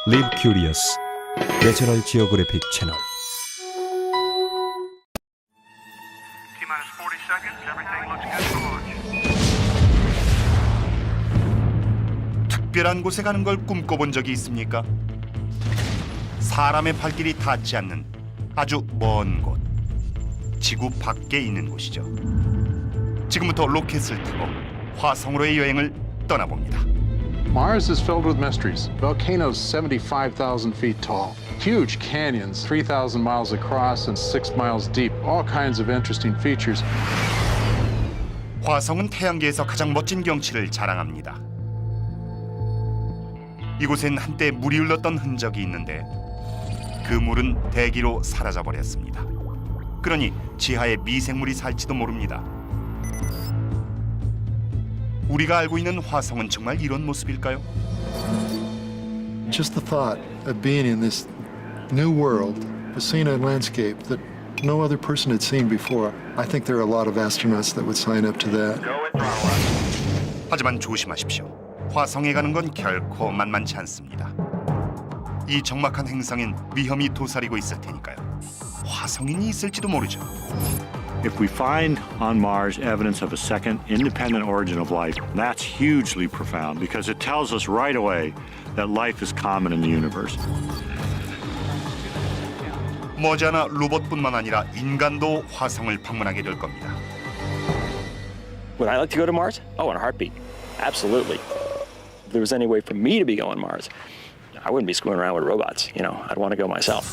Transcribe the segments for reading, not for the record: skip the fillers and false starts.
Live Curious, 내셔널 지오그래픽 채널. T-minus 40 seconds. Everything looks good for launch. 특별한 곳에 가는 걸 꿈꿔본 적이 있습니까? 사람의 발길이 닿지 않는 아주 먼 곳, 지구 밖에 있는 곳이죠. 지금부터 로켓을 타고 화성으로의 여행을 떠나봅니다. Mars is filled with mysteries. Volcanoes 75,000 feet tall. Huge canyons 3,000 miles across and 6 miles deep. All kinds of interesting features. 화성은 태양계에서 가장 멋진 경치를 자랑합니다. 이곳엔 한때 물이 흘렀던 흔적이 있는데 그 물은 대기로 사라져버렸습니다. 그러니 지하에 미생물이 살지도 모릅니다. 우리가 알고 있는 화성은 정말 이런 모습일까요? Just the thought of being in this new world, seeing a landscape that no other person had seen before. I think there are a lot of astronauts that would sign up to that. Go at throttle up. 하지만 조심하십시오. 화성에 가는 건 결코 만만치 않습니다. 이 적막한 행성엔 위험이 도사리고 있을 테니까요. 화성인이 있을지도 모르죠. If we find on Mars evidence of a second independent origin of life, that's hugely profound because it tells us right away that life is common in the universe. 머지않아 로봇뿐만 아니라 인간도 화성을 방문하게 될 겁니다. Would I like to go to Mars? Oh, in a heartbeat. Absolutely. If there was any way for me to be going to Mars, I wouldn't be screwing around with robots. You know, I'd want to go myself.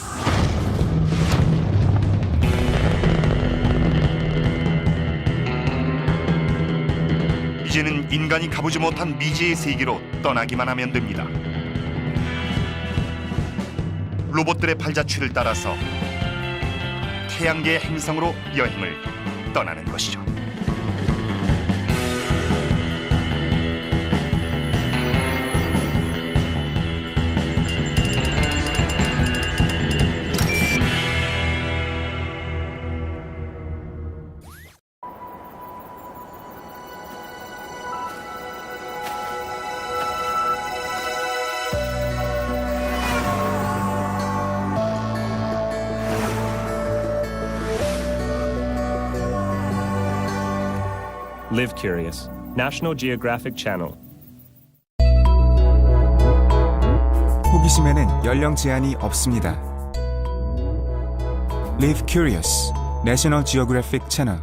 이제는 인간이 가보지 못한 미지의 세계로 떠나기만 하면 됩니다. 로봇들의 발자취를 따라서 태양계의 행성으로 여행을 떠나는 것이죠. Live Curious, National Geographic Channel. 호기심에는 연령 제한이 없습니다. Live Curious, National Geographic 채널.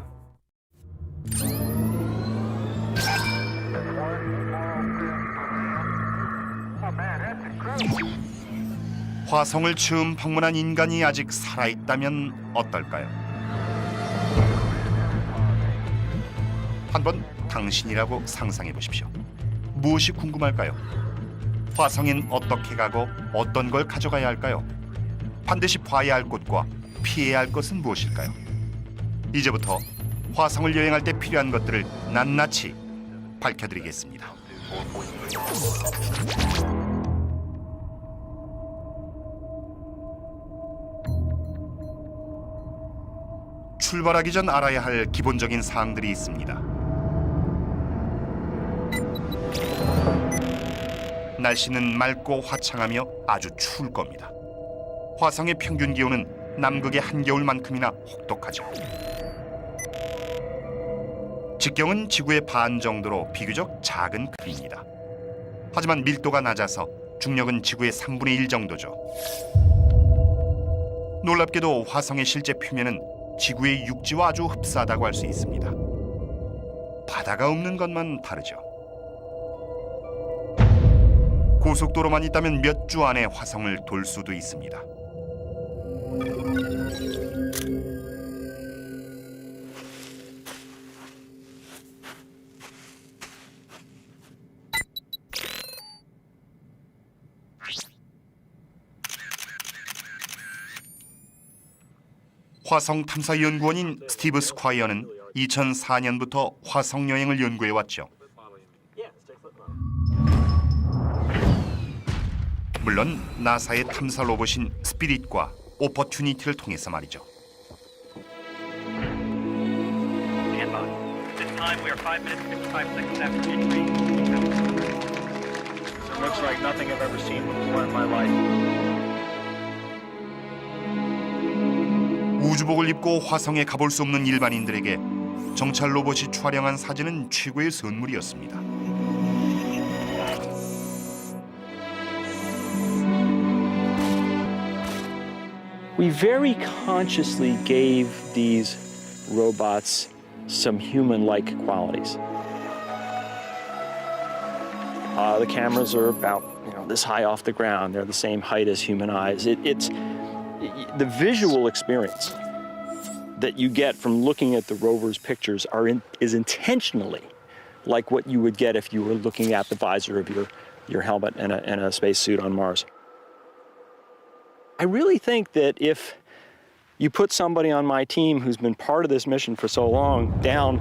화성을 처음 방문한 인간이 아직 살아있다면 어떨까요? 한번 당신이라고 상상해 보십시오. 무엇이 궁금할까요? 화성엔 어떻게 가고 어떤 걸 가져가야 할까요? 반드시 봐야 할 곳과 피해야 할 것은 무엇일까요? 이제부터 화성을 여행할 때 필요한 것들을 낱낱이 밝혀드리겠습니다. 출발하기 전 알아야 할 기본적인 사항들이 있습니다. 날씨는 맑고 화창하며 아주 추울 겁니다. 화성의 평균 기온은 남극의 한겨울만큼이나 혹독하죠. 직경은 지구의 반 정도로 비교적 작은 크기입니다. 하지만 밀도가 낮아서 중력은 지구의 3분의 1 정도죠. 놀랍게도 화성의 실제 표면은 지구의 육지와 아주 흡사하다고 할 수 있습니다. 바다가 없는 것만 다르죠. 고속도로만 있다면 몇 주 안에 화성을 돌 수도 있습니다. 화성탐사연구원인 스티브 스콰이어는 2004년부터 화성 여행을 연구해 왔죠. 물론 나사의 탐사 로봇인 스피릿과 오퍼튜니티를 통해서 말이죠. This time we are 5 minutes 55 seconds after entry. Looks like nothing I've ever seen before in my life. 우주복을 입고 화성에 가볼 수 없는 일반인들에게 정찰 로봇이 촬영한 사진은 최고의 선물이었습니다. We very consciously gave these robots some human-like qualities. The cameras are about this high off the ground. They're the same height as human eyes. It's the visual experience that you get from looking at the rover's pictures is intentionally like what you would get if you were looking at the visor of your helmet and a spacesuit on Mars. I really think that if you put somebody on my team who's been part of this mission for so long down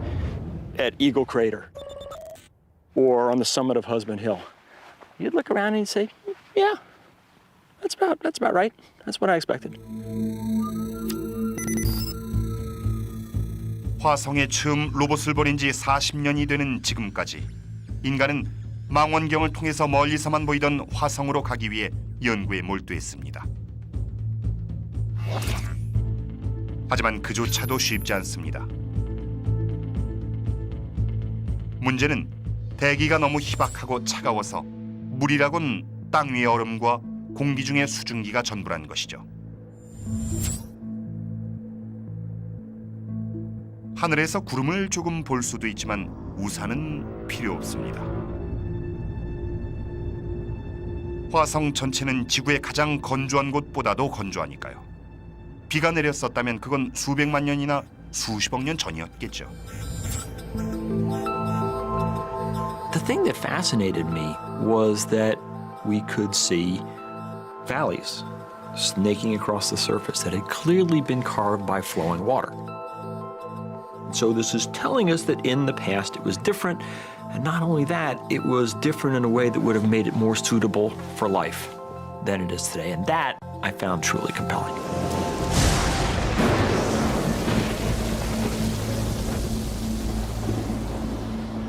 at Eagle Crater or on the summit of Husband Hill, you'd look around and you'd say, yeah, that's about right. That's what I expected. 화성에 처음 로봇을 보낸 지 40년이 되는 지금까지 인간은 망원경을 통해서 멀리서만 보이던 화성으로 가기 위해 연구에 몰두했습니다. 하지만 그조차도 쉽지 않습니다. 문제는 대기가 너무 희박하고 차가워서 물이라곤 땅 위의 얼음과 공기 중의 수증기가 전부란 것이죠. 하늘에서 구름을 조금 볼 수도 있지만 우산은 필요 없습니다. 화성 전체는 지구의 가장 건조한 곳보다도 건조하니까요. 비가 내렸었다면 그건 수백만 년이나 수십억 년 전이었겠죠. The thing that fascinated me was that we could see valleys snaking across the surface that had clearly been carved by flowing water. So this is telling us that in the past it was different, and not only that, it was different in a way that would have made it more suitable for life than it is today, and that I found truly compelling.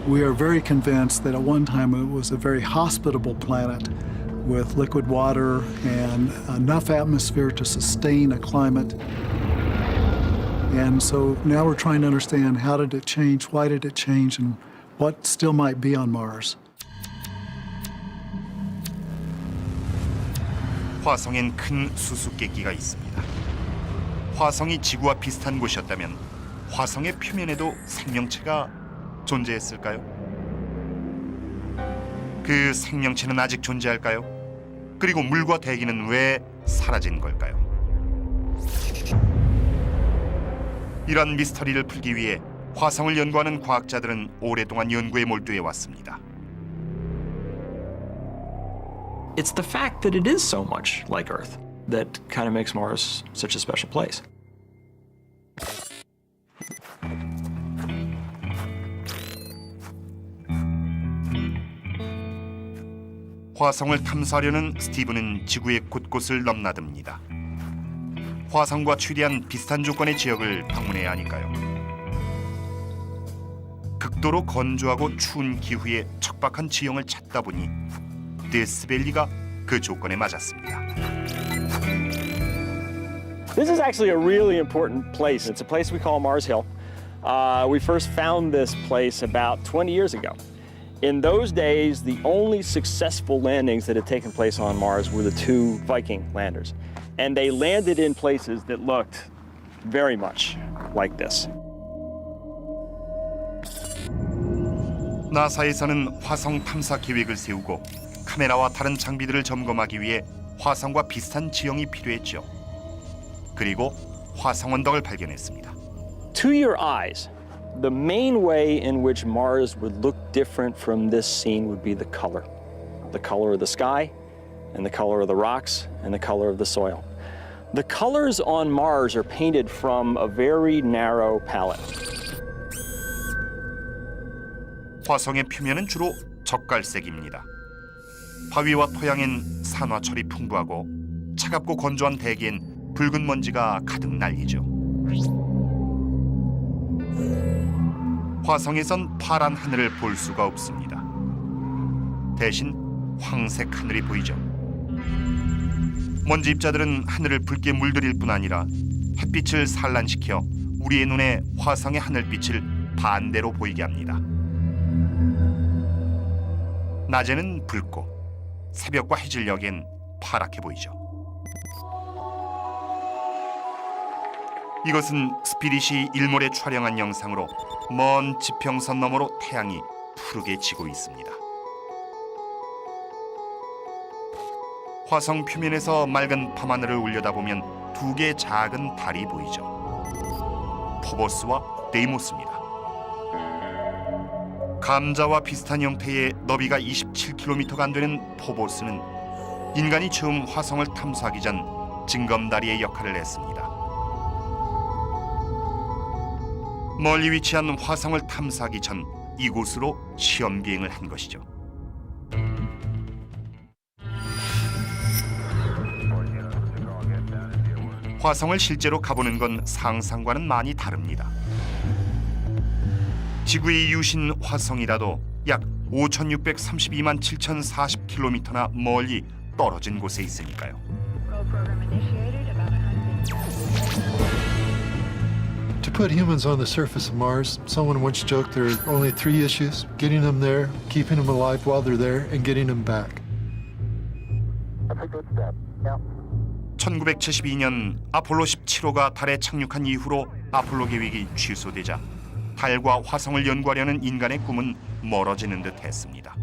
We are very convinced that at one time it was a very hospitable planet with liquid water and enough atmosphere to sustain a climate. And so now we're trying to understand how did it change, why did it change, and what still might be on Mars. 화성엔 큰 수수께끼가 있습니다. 화성이 지구와 비슷한 곳이었다면 화성의 표면에도 생명체가 존재했을까요? 그 생명체는 아직 존재할까요? 그리고 물과 대기는 왜 사라진 걸까요? 이런 미스터리를 풀기 위해 화성을 연구하는 과학자들은 오랫동안 연구에 몰두해 왔습니다. It's the fact that it is so much like Earth that kind of makes Mars such a special place. 화성을 탐사하려는 스티븐은 지구의 곳곳을 넘나듭니다. 화성과 최대한 비슷한 조건의 지역을 방문해야 하니까요. 극도로 건조하고 추운 기후에 척박한 지형을 찾다 보니 데스밸리가 그 조건에 맞았습니다. This is actually a really important place. It's a place we call Mars Hill. We first found this place about 20 years ago. In those days, the only successful landings that had taken place on Mars were the two Viking landers. And they landed in places that looked very much like this. 나사에서는 화성 탐사 계획을 세우고 카메라와 다른 장비들을 점검하기 위해 화성과 비슷한 지형이 필요했죠. 그리고 화성 언덕을 발견했습니다. To your eyes, the main way in which Mars would look different from this scene would be the color of the sky, and the color of the rocks, and the color of the soil. The colors on Mars are painted from a very narrow palette. 화성의 표면은 주로 적갈색입니다. 바위와 토양엔 산화철이 풍부하고 차갑고 건조한 대기엔 붉은 먼지가 가득 날리죠. 화성에선 파란 하늘을 볼 수가 없습니다. 대신 황색 하늘이 보이죠. 먼지 입자들은 하늘을 붉게 물들일 뿐 아니라 햇빛을 산란시켜 우리의 눈에 화성의 하늘빛을 반대로 보이게 합니다. 낮에는 붉고 새벽과 해질녘엔 파랗게 보이죠. 이것은 스피릿이 일몰에 촬영한 영상으로 먼 지평선 너머로 태양이 푸르게 지고 있습니다. 화성 표면에서 맑은 밤하늘을 올려다보면 두 개의 작은 달이 보이죠. 포보스와 데이모스입니다. 감자와 비슷한 형태의 너비가 27km가 안 되는 포보스는 인간이 처음 화성을 탐사하기 전 징검다리의 역할을 했습니다. 멀리 위치한 화성을 탐사하기 전 이곳으로 시험 비행을 한 것이죠. 화성을 실제로 가보는 건 상상과는 많이 다릅니다. 지구의 이웃인 화성이라도 약 5,632만 7,040km나 멀리 떨어진 곳에 있으니까요. To put humans on the surface of Mars, someone once joked there are only 3 issues: getting them there, keeping them alive while they're there, and getting them back. 1972년 아폴로 17호가 달에 착륙한 이후로 아폴로 계획이 취소되자 달과 화성을 연구하려는 인간의 꿈은 멀어지는 듯 했습니다.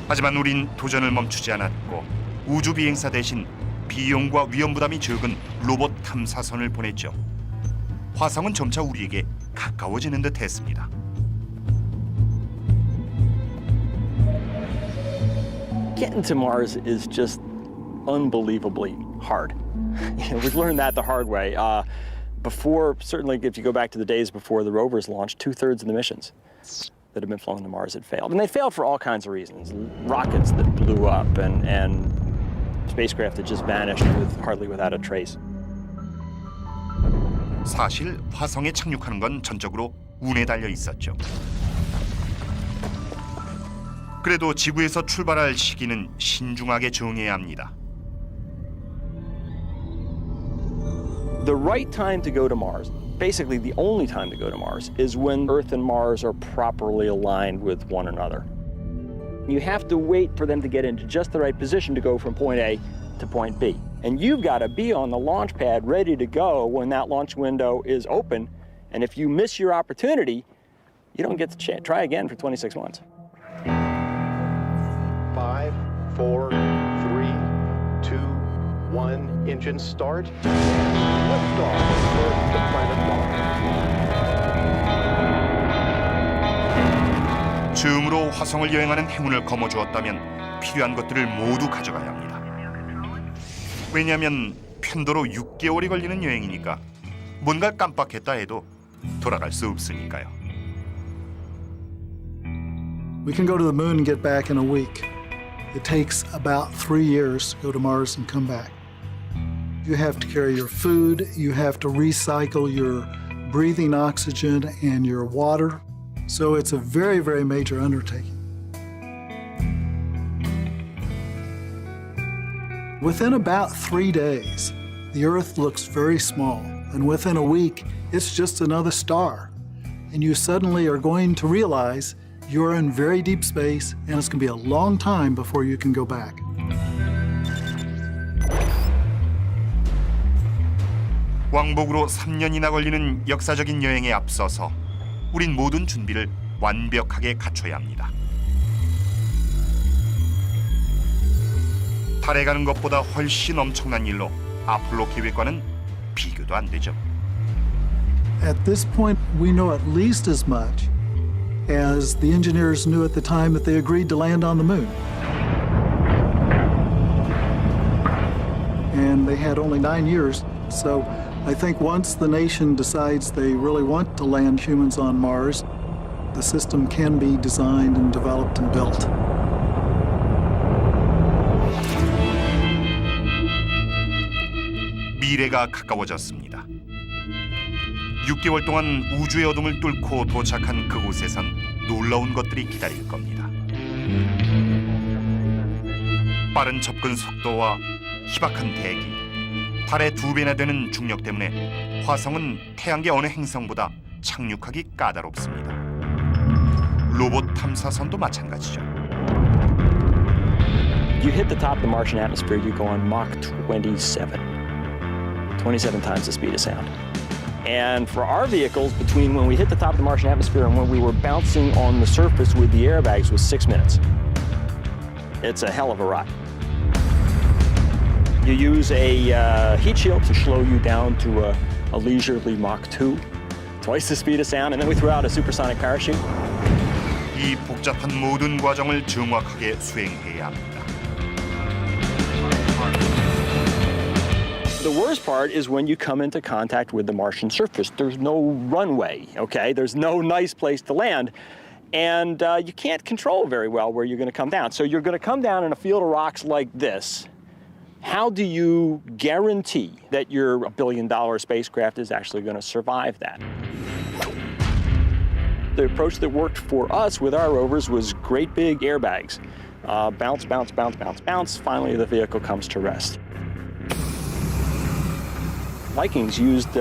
하지만 우린 도전을 멈추지 않았고 우주 비행사 대신 비용과 위험 부담이 적은 로봇 탐사선을 보냈죠. 화성은 점차 우리에게 가까워지는 듯 했습니다. Getting to Mars is just unbelievably hard. We've learned that the hard way. Before, certainly if you go back to the days before the rovers launched, 2/3 of the missions that have been flown to Mars had failed. And they failed for all kinds of reasons. Rockets that blew up and spacecraft that just vanished hardly without a trace. 사실 화성에 착륙하는 건 전적으로 운에 달려 있었죠. 그래도 지구에서 출발할 시기는 신중하게 정해야 합니다. The right time to go to Mars, basically the only time to go to Mars, is when Earth and Mars are properly aligned with one another. You have to wait for them to get into just the right position to go from point A to point B. And you've got to be on the launch pad ready to go when that launch window is open. And if you miss your opportunity, you don't get to try again for 26 months. 5, 4, 3, 2, 1, engine start. Liftoff for the planet Mars. 처음으로 화성을 여행하는 행운을 거머쥐었다면 필요한 것들을 모두 가져가야 합니다. 왜냐하면 편도로 6개월이 걸리는 여행이니까 뭔가를 깜빡했다 해도 돌아갈 수 없으니까요. We can go to the moon and get back in a week. It takes about 3 years to go to Mars and come back. You have to carry your food, you have to recycle your breathing oxygen and your water. So it's a very, very major undertaking. Within about 3 days, the Earth looks very small, and within a week, it's just another star. And you suddenly are going to realize you're in very deep space, and it's going to be a long time before you can go back. 왕복으로 3년이나 걸리는 역사적인 여행에 앞서서 우린 모든 준비를 완벽하게 갖춰야 합니다. 달에 가는 것보다 훨씬 엄청난 일로 아폴로 계획과는 비교도 안 되죠. At this point, we know at least as much as the engineers knew at the time that they agreed to land on the moon. And they had only 9 years, so I think once the nation decides they really want to land humans on Mars, the system can be designed and developed and built. 미래가 가까워졌습니다. 6개월 동안 우주의 어둠을 뚫고 도착한 그곳에선 놀라운 것들이 기다릴 겁니다. 빠른 접근 속도와 희박한 대기, 달의 2배나 되는 중력 때문에 화성은 태양계 어느 행성보다 착륙하기 까다롭습니다. 로봇 탐사선도 마찬가지죠. You hit the top of the Martian atmosphere, you go on Mach 27 times the speed of sound. And for our vehicles, between when we hit the top of the Martian atmosphere and when we were bouncing on the surface with the airbags was 6 minutes. It's a hell of a ride. You use a heat shield to slow you down to a leisurely Mach 2, twice the speed of sound, and then we throw out a supersonic parachute. 이 복잡한 모든 과정을 정확하게 수행해야 합니다. The worst part is when you come into contact with the Martian surface. There's no runway, okay? There's no nice place to land. And you can't control very well where you're going to come down. So you're going to come down in a field of rocks like this. How do you guarantee that your $1 billion spacecraft is actually going to survive that? The approach that worked for us with our rovers was great big airbags. Bounce, bounce, bounce, bounce, bounce. Finally, the vehicle comes to rest. Vikings used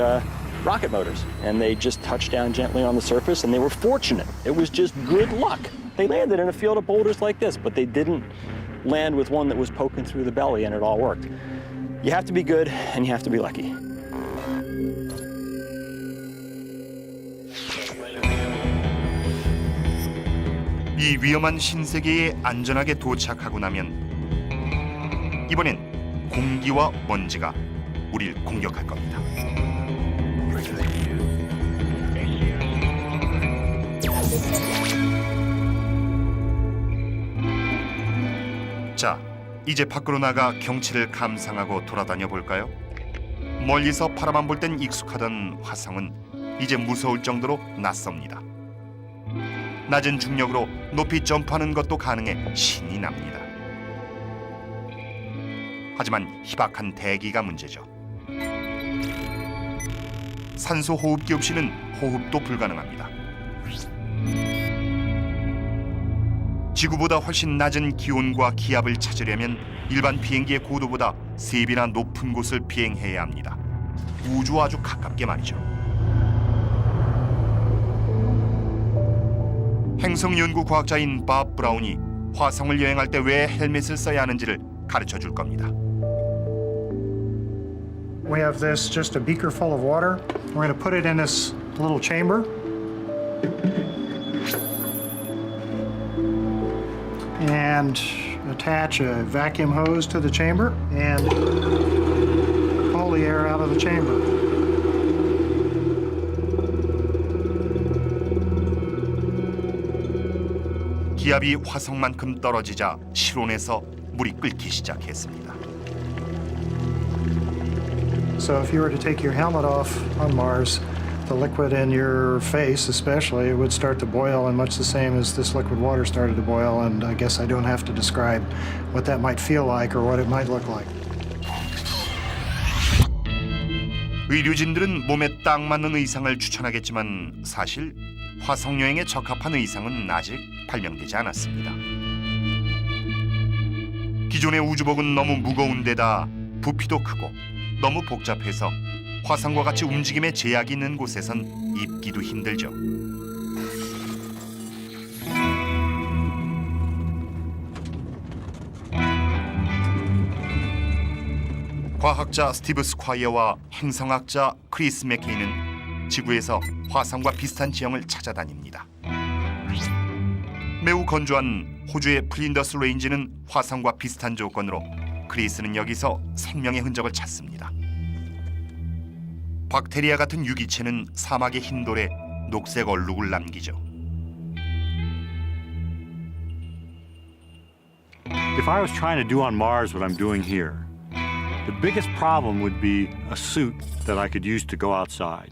rocket motors, and they just touched down gently on the surface, and they were fortunate. It was just good luck. They landed in a field of boulders like this, but they didn't land with one that was poking through the belly, and it all worked. You have to be good, and you have to be lucky. 이 위험한 신세계에 안전하게 도착하고 나면 이번엔 공기와 먼지가 우릴 공격할 겁니다. 자, 이제 밖으로 나가 경치를 감상하고 돌아다녀 볼까요? 멀리서 바라만 볼 땐 익숙하던 화성은 이제 무서울 정도로 낯섭니다. 낮은 중력으로 높이 점프하는 것도 가능해 신이 납니다. 하지만 희박한 대기가 문제죠. 산소 호흡기 없이는 호흡도 불가능합니다. 지구보다 훨씬 낮은 기온과 기압을 찾으려면 일반 비행기의 고도보다 3배나 높은 곳을 비행해야 합니다. 우주와 아주 가깝게 말이죠. 행성연구 과학자인 밥 브라운이 화성을 여행할 때 왜 헬멧을 써야 하는지를 가르쳐 줄 겁니다. We have this, just a beaker full of water. We're going to put it in this little chamber. And attach a vacuum hose to the chamber and pull the air out of the chamber. 기압이 화성만큼 떨어지자 실온에서 물이 끓기 시작했습니다. So if you were to take your helmet off on Mars, the liquid in your face especially would start to boil, and much the same as this liquid water started to boil, and I guess I don't have to describe what that might feel like or what it might look like. 의료진들은 몸에 딱 맞는 의상을 추천하겠지만 사실 화성 여행에 적합한 의상은 아직 발명되지 않았습니다. 기존의 우주복은 너무 무거운 데다 부피도 크고 너무 복잡해서 화성과 같이 움직임에 제약이 있는 곳에선 입기도 힘들죠. 과학자 스티브 스콰이어와 행성학자 크리스 맥케이는 지구에서 화성과 비슷한 지형을 찾아다닙니다. 매우 건조한 호주의 플린더스 레인지는 화성과 비슷한 조건으로 크리스는 여기서 생명의 흔적을 찾습니다. 박테리아 같은 유기체는 사막의 흰 돌에 녹색 얼룩을 남기죠. If I was trying to do on Mars what I'm doing here, the biggest problem would be a suit that I could use to go outside.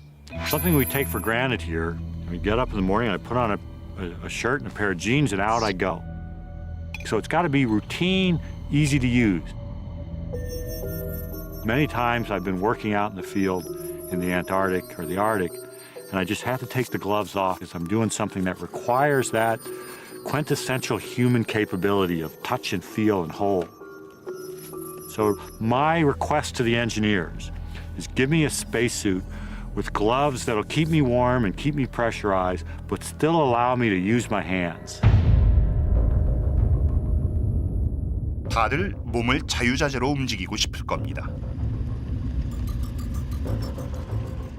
Something we take for granted here. I get up in the morning, I put on a shirt and a pair of jeans, and out I go. So it's got to be routine, easy to use. Many times I've been working out in the field in the Antarctic or the Arctic, and I just have to take the gloves off because I'm doing something that requires that quintessential human capability of touch and feel and hold. So my request to the engineers is give me a spacesuit with gloves that'll keep me warm and keep me pressurized, but still allow me to use my hands. 다들 몸을 자유자재로 움직이고 싶을 겁니다.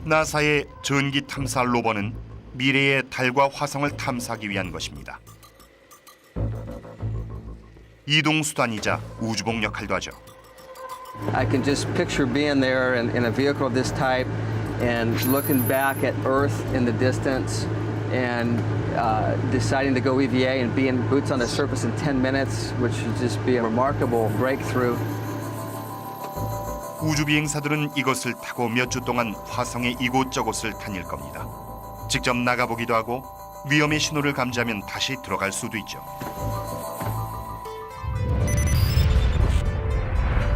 나사의 전기 탐사 로버는 미래의 달과 화성을 탐사하기 위한 것입니다. 이동 수단이자 우주복 역할도 하죠. I can just picture being there in a vehicle of this type and looking back at Earth in the distance and deciding to go EVA and be in boots on the surface in 10 minutes, which would just be a remarkable breakthrough. 우주 비행사들은 이것을 타고 몇 주 동안 화성의 이곳저곳을 다닐 겁니다. 직접 나가보기도 하고 위험의 신호를 감지하면 다시 들어갈 수도 있죠.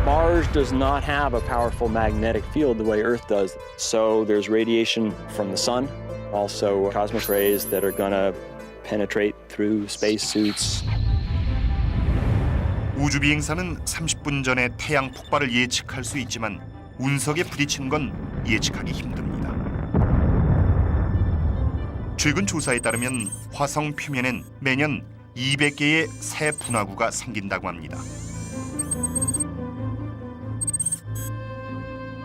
Mars does not have a powerful magnetic field the way Earth does. So there's radiation from the sun, also cosmic rays that are going to penetrate through spacesuits. 우주 비행사는 30분 전에 태양 폭발을 예측할 수 있지만 운석에 부딪히는 건 예측하기 힘듭니다. 최근 조사에 따르면 화성 표면엔 매년 200개의 새 분화구가 생긴다고 합니다.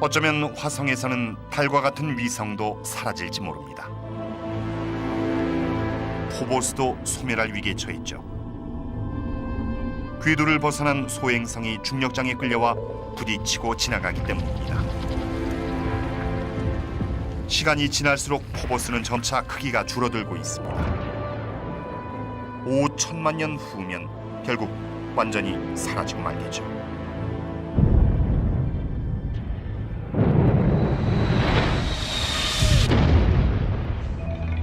어쩌면 화성에서는 달과 같은 위성도 사라질지 모릅니다. 포보스도 소멸할 위기에 처했죠. 궤도를 벗어난 소행성이 중력장에 끌려와 부딪히고 지나가기 때문입니다. 시간이 지날수록 포보스는 점차 크기가 줄어들고 있습니다. 5천만 년 후면 결국 완전히 사라지고 말겠죠.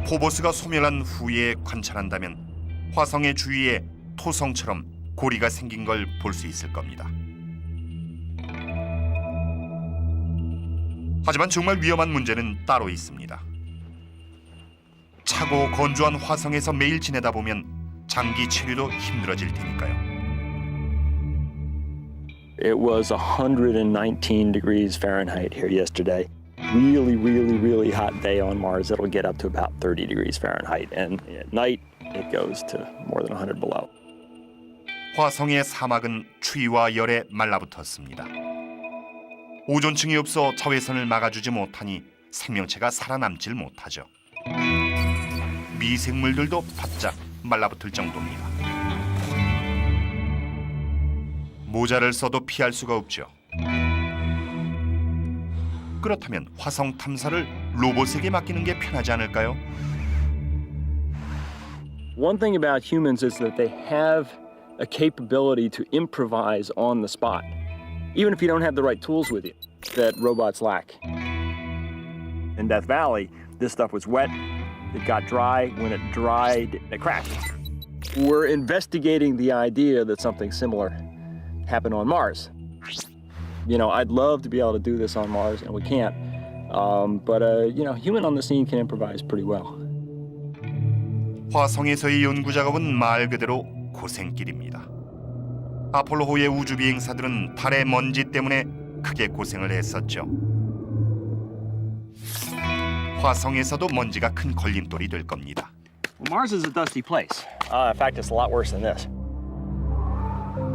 포보스가 소멸한 후에 관찰한다면 화성의 주위에 토성처럼 고리가 생긴 걸 볼 수 있을 겁니다. 하지만 정말 위험한 문제는 따로 있습니다. 차고 건조한 화성에서 매일 지내다 보면 장기 체류도 힘들어질 테니까요. It was 119 degrees Fahrenheit here yesterday. Really, really, really hot day on Mars. It'll get up to about 30 degrees Fahrenheit. And at night, it goes to more than 100 below. 화성의 사막은 추위와 열에 말라붙었습니다. 오존층이 없어 자외선을 막아주지 못하니 생명체가 살아남질 못하죠. 미생물들도 바짝 말라붙을 정도입니다. 모자를 써도 피할 수가 없죠. 그렇다면 화성 탐사를 로봇에게 맡기는 게 편하지 않을까요? One thing about humans is that they have a capability to improvise on the spot, even if you don't have the right tools with you, that robots lack. In Death Valley, this stuff was wet, it got dry. When it dried, it cracked. We're investigating the idea that something similar happened on Mars. You know, I'd love to be able to do this on Mars, and we can't. But you know, human on the scene can improvise pretty well. 화성에서의 연구 작업은 말 그대로 고생길입니다. 아폴로호의 우주 비행사들은 달의 먼지 때문에 크게 고생을 했었죠. 화성에서도 먼지가 큰 걸림돌이 될 겁니다. Well, Mars is a dusty place. In fact, it's a lot worse than this.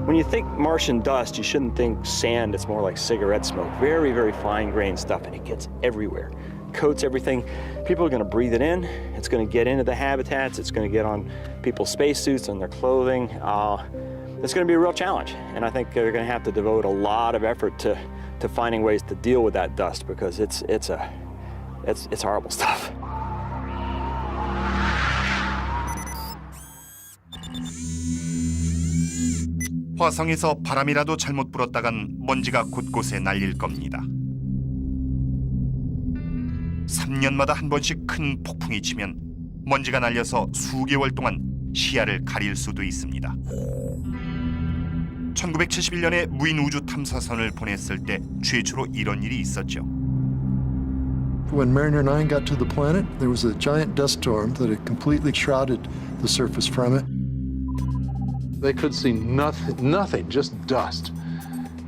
When you think Martian dust, you shouldn't think sand. It's more like cigarette smoke. Very, very fine-grained stuff, and it gets everywhere. Coats everything. People are going to breathe it in. It's going to get into the habitats. It's going to get on people's spacesuits and their clothing. It's going to be a real challenge, and I think they're going to have to devote a lot of effort to finding ways to deal with that dust because it's horrible stuff. 화성에서 바람이라도 잘못 불었다간 먼지가 곳곳에 날릴 겁니다. 3년마다 한 번씩 큰 폭풍이 치면 먼지가 날려서 수개월 동안 시야를 가릴 수도 있습니다. 1971년에 무인 우주 탐사선을 보냈을 때 최초로 이런 일이 있었죠. when Mariner 9 got to the planet, there was a giant dust storm that had completely shrouded the surface from it. They could see nothing, just dust.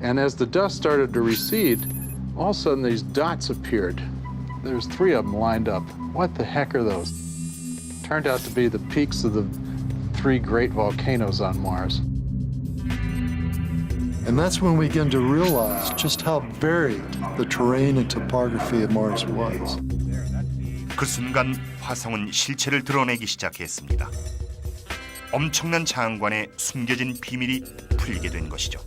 And as the dust started to recede, all of a sudden these dots appeared. There's 3 of them lined up. What the heck are those? Turned out to be the peaks of the 3 great volcanoes on Mars. And that's when we began to realize just how varied the terrain and topography of Mars was. 그 순간 화성은 실체를 드러내기 시작했습니다. 엄청난 장관에 숨겨진 비밀이 풀리게 된 것이죠.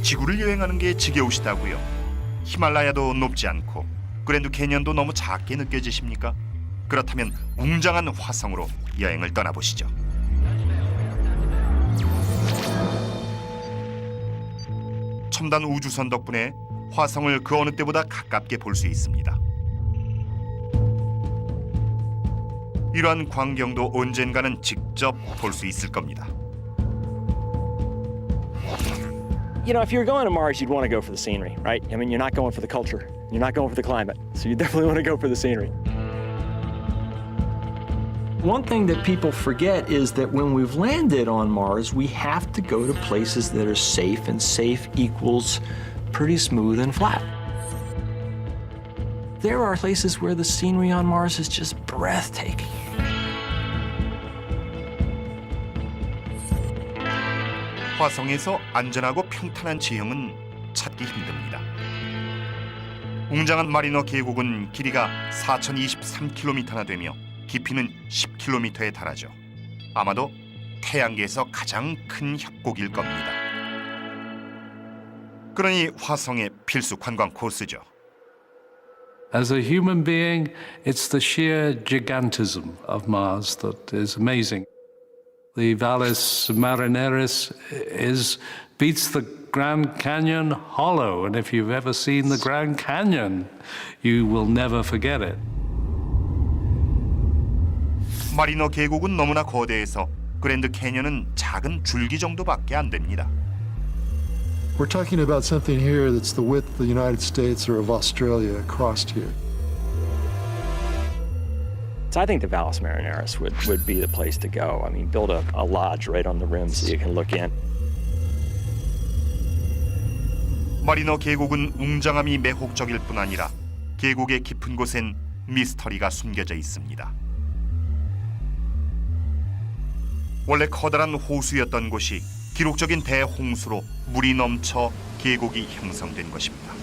지구를 여행하는 게 지겨우시다고요? 히말라야도 높지 않고 그랜드 캐니언도 너무 작게 느껴지십니까? 그렇다면 웅장한 화성으로 여행을 떠나보시죠. 첨단 우주선 덕분에 화성을 그 어느 때보다 가깝게 볼 수 있습니다. 이러한 광경도 언젠가는 직접 볼 수 있을 겁니다. You know, if you're going to Mars, you'd want to go for the scenery, right? I mean, you're not going for the culture. You're not going for the climate. So you definitely want to go for the scenery. One thing that people forget is that when we've landed on Mars, we have to go to places that are safe, and safe equals pretty smooth and flat. There are places where the scenery on Mars is just breathtaking. 화성에서 안전하고 평탄한 지형은 찾기 힘듭니다. 웅장한 마리너 계곡은 길이가 4,023km나 되며 깊이는 10km에 달하죠. 아마도 태양계에서 가장 큰 협곡일 겁니다. 그러니 화성의 필수 관광 코스죠. As a human being, it's the sheer gigantism of Mars that is amazing. The Valles Marineris beats the Grand Canyon hollow, and if you've ever seen the Grand Canyon, you will never forget it. 마리너 계곡은 너무나 거대해서 그랜드 캐니언은 작은 줄기 정도밖에 안 됩니다. We're talking about something here that's the width of the United States or of Australia across here. So I think the Valles Marineris would be the place to go. I mean, build a lodge right on the rim so you can look in. 마리너 계곡은 웅장함이 매혹적일 뿐 아니라 계곡의 깊은 곳엔 미스터리가 숨겨져 있습니다. 원래 커다란 호수였던 곳이 기록적인 대홍수로 물이 넘쳐 계곡이 형성된 것입니다.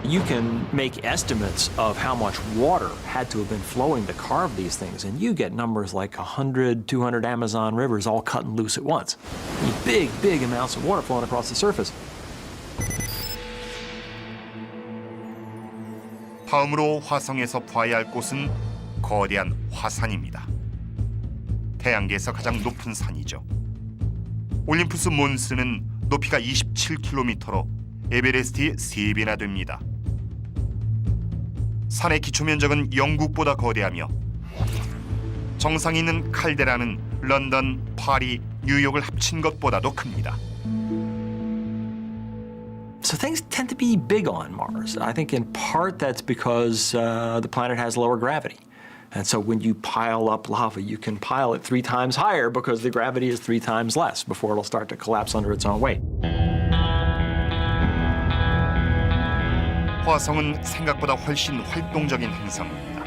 You can make estimates of how much water had to have been flowing to carve these things, and you get numbers like 100, 200 Amazon rivers all cut and loose at once. Big, big amounts of water flowing across the surface. 다음으로 화성에서 봐야 할 곳은 거대한 화산입니다. 태양계에서 가장 높은 산이죠. 올림푸스 몬스는 높이가 27km로 에베레스트의 3배나 됩니다. 산의 기초 면적은 영국보다 거대하며 정상에 있는 칼데라는 런던, 파리, 뉴욕을 합친 것보다도 큽니다. So things tend to be big on Mars. I think in part that's because the planet has lower gravity. And so when you pile up lava, you can pile it 3 times higher because the gravity is 3 times less before it'll start to collapse under its own weight. 화성은 생각보다 훨씬 활동적인 행성입니다.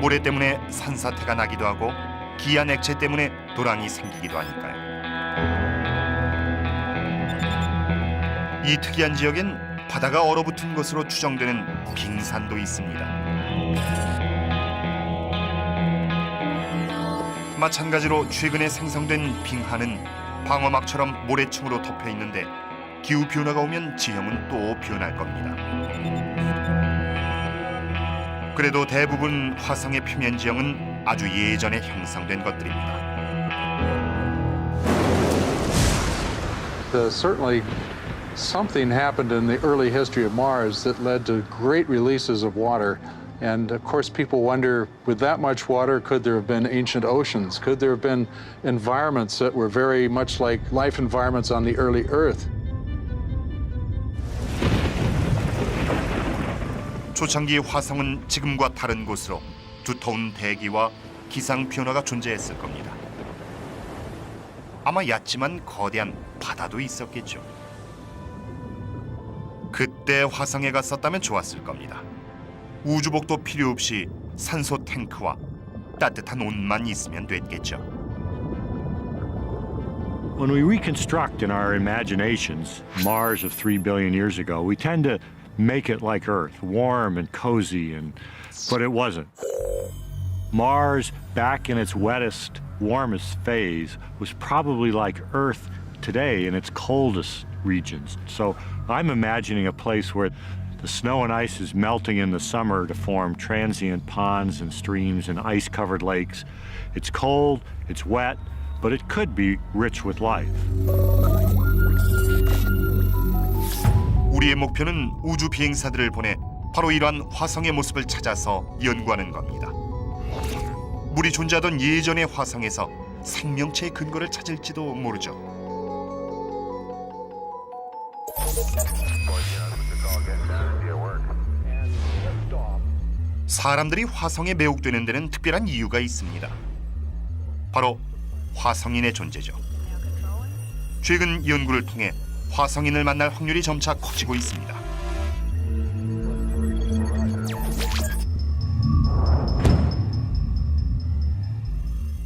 모래 때문에 산사태가 나기도 하고 기한 액체 때문에 도랑이 생기기도 하니까요. 이 특이한 지역엔 바다가 얼어붙은 것으로 추정되는 빙산도 있습니다. 마찬가지로 최근에 생성된 빙하는 방어막처럼 모래층으로 덮여 있는데 기후 변화가 오면 지형은 또 변할 겁니다. 그래도 대부분 화성의 표면 지형은 아주 예전에 형성된 것들입니다. Certainly, something happened in the early history of Mars that led to great releases of water And of course, people wonder, with that much water, could there have been ancient oceans? Could there have been environments that were very much like life environments on the early Earth? 초창기 화성은 지금과 다른 곳으로 두터운 대기와 기상 변화가 존재했을 겁니다. 아마 얕지만 거대한 바다도 있었겠죠. 그때 화성에 갔었다면 좋았을 겁니다. 우주복도 필요 없이 산소 탱크와 따뜻한 옷만 있으면 됐겠죠. When we reconstruct in our imaginations Mars of 3 billion years ago, we tend to make it like Earth, warm and cozy, but it wasn't. Mars, back in its wettest, warmest phase, was probably like Earth today in its coldest regions. So I'm imagining a place where the snow and ice is melting in the summer to form transient ponds and streams and ice-covered lakes. It's cold, it's wet, but it could be rich with life. 우리의 목표는 우주 비행사들을 보내 바로 이러한 화성의 모습을 찾아서 연구하는 겁니다. 물이 존재하던 예전의 화성에서 생명체의 근거를 찾을지도 모르죠. 사람들이 화성에 매혹되는 데는 특별한 이유가 있습니다. 바로 화성인의 존재죠. 최근 연구를 통해 화성인을 만날 확률이 점차 커지고 있습니다.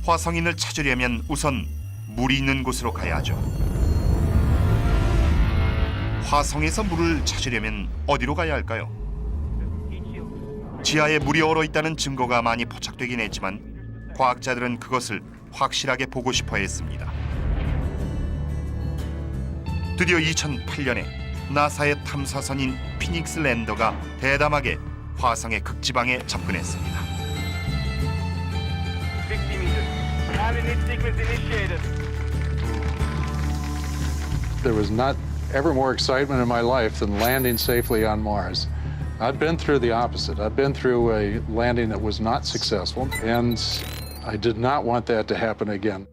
화성인을 찾으려면 우선 물이 있는 곳으로 가야 하죠. 화성에서 물을 찾으려면 어디로 가야 할까요? 지하에 물이 얼어 있다는 증거가 많이 포착되긴 했지만 과학자들은 그것을 확실하게 보고 싶어 했습니다. 드디어 2008년에 나사의 탐사선인 피닉스 랜더가 대담하게 화성의 극지방에 접근했습니다. There was not ever more excitement in my life than landing safely on Mars. I've been through the opposite. I've been through a landing that was not successful, and I did not want that to happen again.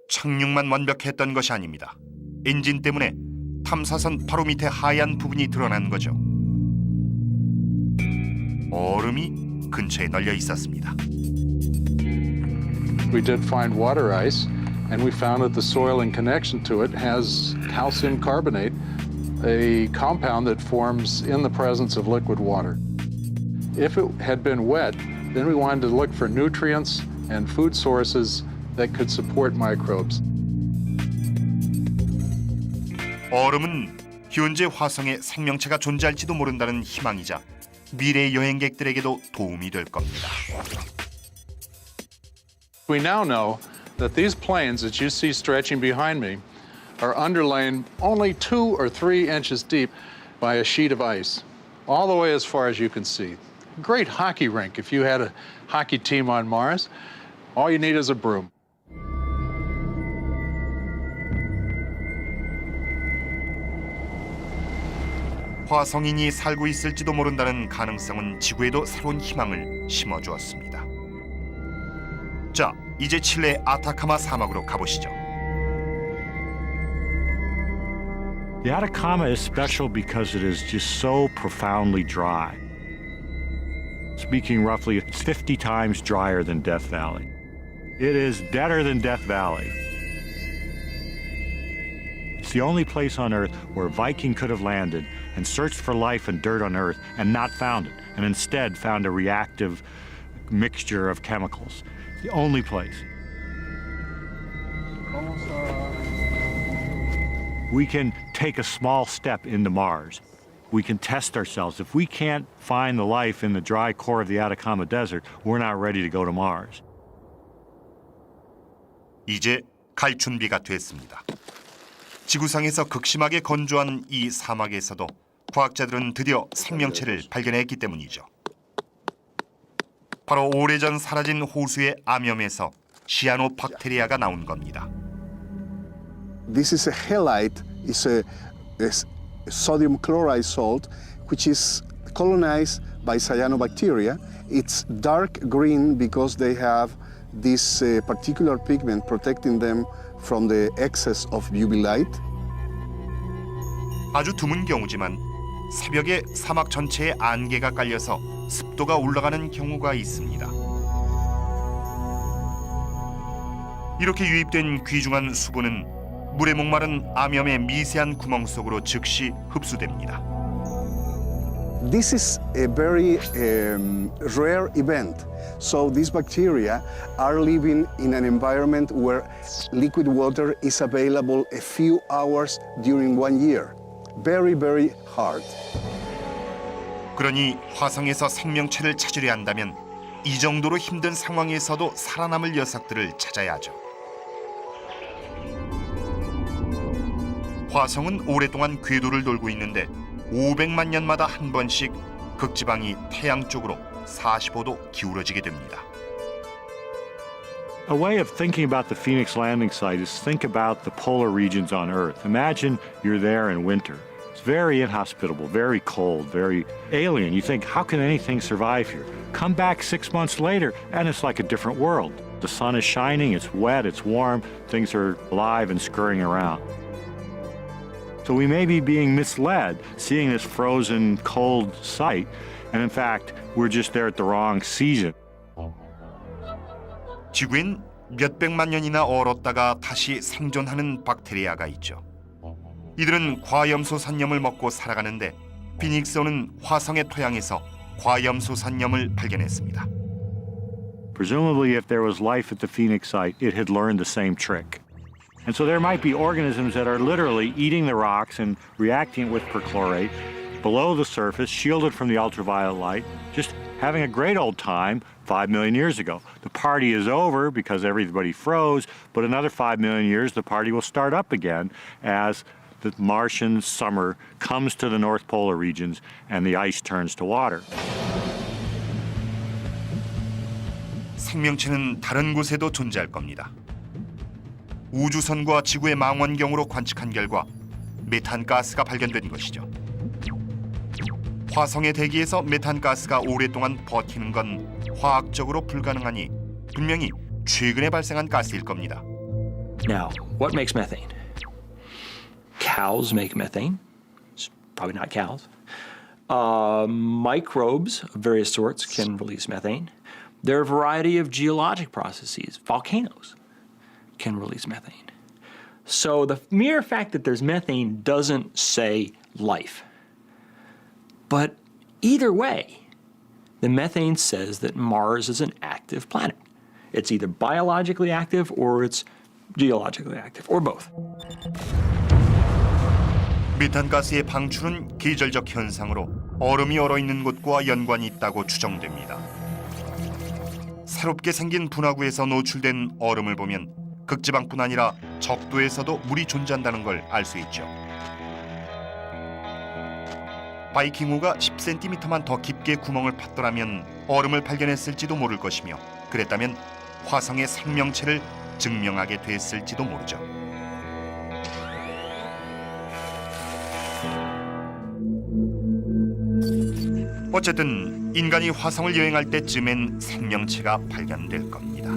착륙만 완벽했던 것이 아닙니다. 엔진 때문에 탐사선 바로 밑에 하얀 부분이 드러난 거죠. 얼음이 근처에 널려 있었습니다. We did find water ice, and we found that the soil in connection to it has calcium carbonate, a compound that forms in the presence of liquid water. If it had been wet, then we wanted to look for nutrients and food sources that could support microbes. 얼음은 현재 화성에 생명체가 존재할지도 모른다는 희망이자 미래 여행객들에게도 도움이 될 겁니다. We now know that these plains that you see stretching behind me are underlain only 2 or 3 inches deep by a sheet of ice, all the way as far as you can see. Great hockey rink if you had a hockey team on Mars. All you need is a broom. 화성인이 살고 있을지도 모른다는 가능성은 지구에도 새로운 희망을 심어주었습니다. 자, 이제 칠레 아타카마 사막으로 가보시죠. The Atacama is special because it is just so profoundly dry. Speaking roughly, it's 50 times drier than Death Valley. It is deader than Death Valley. It's the only place on Earth where a Viking could have landed and searched for life and dirt on Earth and not found it, and instead found a reactive mixture of chemicals. The only place. We can take a small step into Mars. We can test ourselves. If we can't find the life in the dry core of the Atacama Desert, we're not ready to go to Mars. 이제 갈 준비가 됐습니다. 지구상에서 극심하게 건조한 이 사막에서도 과학자들은 드디어 생명체를 발견했기 때문이죠. 바로 오래전 사라진 호수의 암염에서 시아노박테리아가 나온 겁니다. This is a halite, it's a sodium chloride salt which is colonized by cyanobacteria. It's dark green because they have this particular pigment protecting them from the excess of UV light. 아주 드문 경우지만 새벽에 사막 전체에 안개가 깔려서 습도가 올라가는 경우가 있습니다. 이렇게 유입된 귀중한 수분은 물에 목마른 암염의 미세한 구멍 속으로 즉시 흡수됩니다. This is a very rare event. So these bacteria are living in an environment where liquid water is available a few hours during 1 year. Very, very hard. 그러니 화성에서 생명체를 찾으려 한다면 이 정도로 힘든 상황에서도 살아남을 녀석들을 찾아야죠. 화성은 오랫동안 궤도를 돌고 있는데 500만 년마다 한 번씩 극지방이 태양 쪽으로 45도 기울어지게 됩니다. A way of thinking about the Phoenix landing site is think about the polar regions on Earth. Imagine you're there in winter. It's very inhospitable, very cold, very alien. You think, how can anything survive here? Come back 6 months later, and it's like a different world. The sun is shining, it's wet, it's warm, things are alive and scurrying around. So we may be being misled, seeing this frozen, cold site, and in fact, we're just there at the wrong season. 지구엔 몇백만 년이나 얼었다가 다시 생존하는 박테리아가 있죠. 이들은 과염소산염을 먹고 살아가는데 피닉스호는 화성의 토양에서 과염소산염을 발견했습니다. Presumably, if there was life at the Phoenix site, it had learned the same trick. And so there might be organisms that are literally eating the rocks and reacting with perchlorate below the surface, shielded from the ultraviolet light, just having a great old time 5 million years ago. The party is over because everybody froze, but another 5 million years, the party will start up again as the Martian summer comes to the North Polar regions and the ice turns to water. 생명체는 다른 곳에도 존재할 겁니다. 우주선과 지구의 망원경으로 관측한 결과 메탄가스가 발견된 것이죠. 화성의 대기에서 메탄가스가 오랫동안 버티는 건 화학적으로 불가능하니 분명히 최근에 발생한 가스일 겁니다. Now, what makes methane? Cows make methane. It's probably not cows. Microbes of various sorts can release methane. There are a variety of geologic processes. Volcanoes can release methane. So the mere fact that there's methane doesn't say life. But either way, the methane says that Mars is an active planet. It's either biologically active or it's geologically active, or both. 메탄가스의 방출은 계절적 현상으로 얼음이 얼어있는 곳과 연관이 있다고 추정됩니다. 새롭게 생긴 분화구에서 노출된 얼음을 보면 극지방뿐 아니라 적도에서도 물이 존재한다는 걸 알 수 있죠. 바이킹호가 10cm만 더 깊게 구멍을 팠더라면 얼음을 발견했을지도 모를 것이며 그랬다면 화성의 생명체를 증명하게 됐을지도 모르죠. 어쨌든 인간이 화성을 여행할 때쯤엔 생명체가 발견될 겁니다.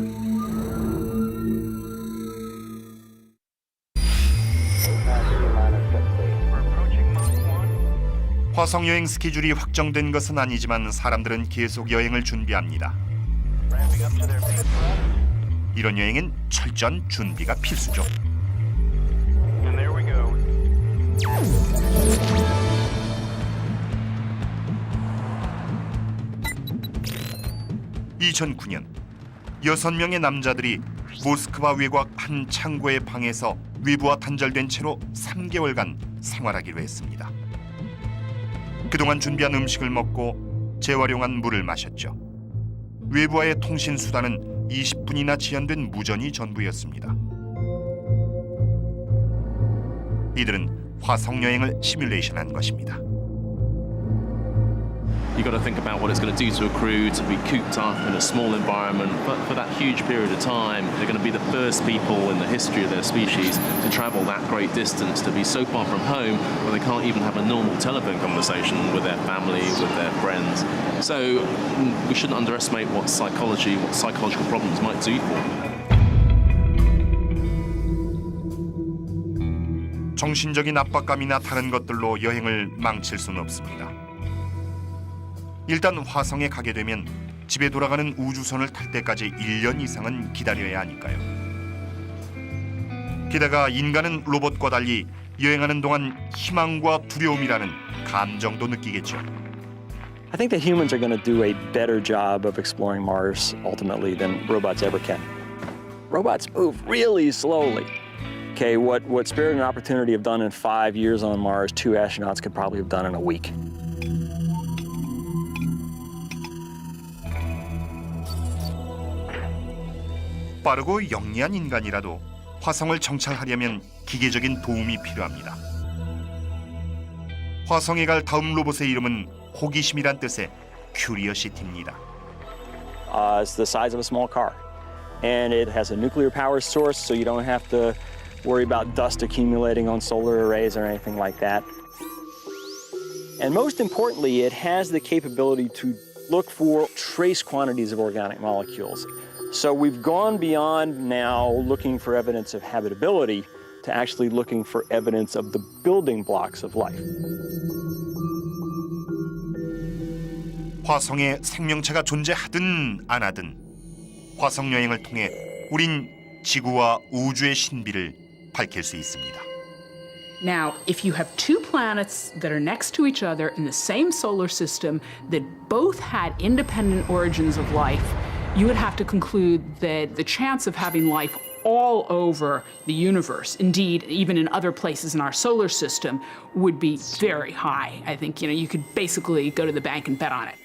화성 여행 스케줄이 확정된 것은 아니지만 사람들은 계속 여행을 준비합니다. 이런 여행은 철저한 준비가 필수죠. 2009년 6명의 남자들이 모스크바 외곽 한 창고의 방에서 외부와 단절된 채로 3개월간 생활하기로 했습니다. 그동안 준비한 음식을 먹고 재활용한 물을 마셨죠. 외부와의 통신 수단은 20분이나 지연된 무전이 전부였습니다. 이들은 화성 여행을 시뮬레이션한 것입니다. You've got to think about what it's going to do to a crew to be cooped up in a small environment. But for that huge period of time, they're going to be the first people in the history of their species to travel that great distance, to be so far from home where they can't even have a normal telephone conversation with their family, with their friends. So we shouldn't underestimate what psychological problems might do for them. 정신적인 압박감이나 다른 것들로 여행을 망칠 수는 없습니다. 일단 화성에 가게 되면 집에 돌아가는 우주선을 탈 때까지 1년 이상은 기다려야 하니까요. 게다가 인간은 로봇과 달리 여행하는 동안 희망과 두려움이라는 감정도 느끼겠죠. I think that humans are going to do a better job of exploring Mars ultimately than robots ever can. Robots move really slowly. Okay, what Spirit and Opportunity have done in 5 years on Mars, 2 astronauts could probably have done in a week. 빠르고 영리한 인간이라도 화성을 정찰하려면 기계적인 도움이 필요합니다. 화성에 갈 다음 로봇의 이름은 호기심이란 뜻의 큐리어시티입니다. It's the size of a small car, and it has a nuclear power source, so you don't have to worry about dust accumulating on solar arrays or anything like that. And most importantly, it has the capability to look for trace quantities of organic molecules. So we've gone beyond now looking for evidence of habitability to actually looking for evidence of the building blocks of life. 화성에 생명체가 존재하든 안 하든 화성 여행을 통해 우린 지구와 우주의 신비를 밝힐 수 있습니다. Now, if you have two planets that are next to each other in the same solar system that both had independent origins of life, you would have to conclude that the chance of having life all over the universe, indeed, even in other places in our solar system, would be very high. I think, you could basically go to the bank and bet on it.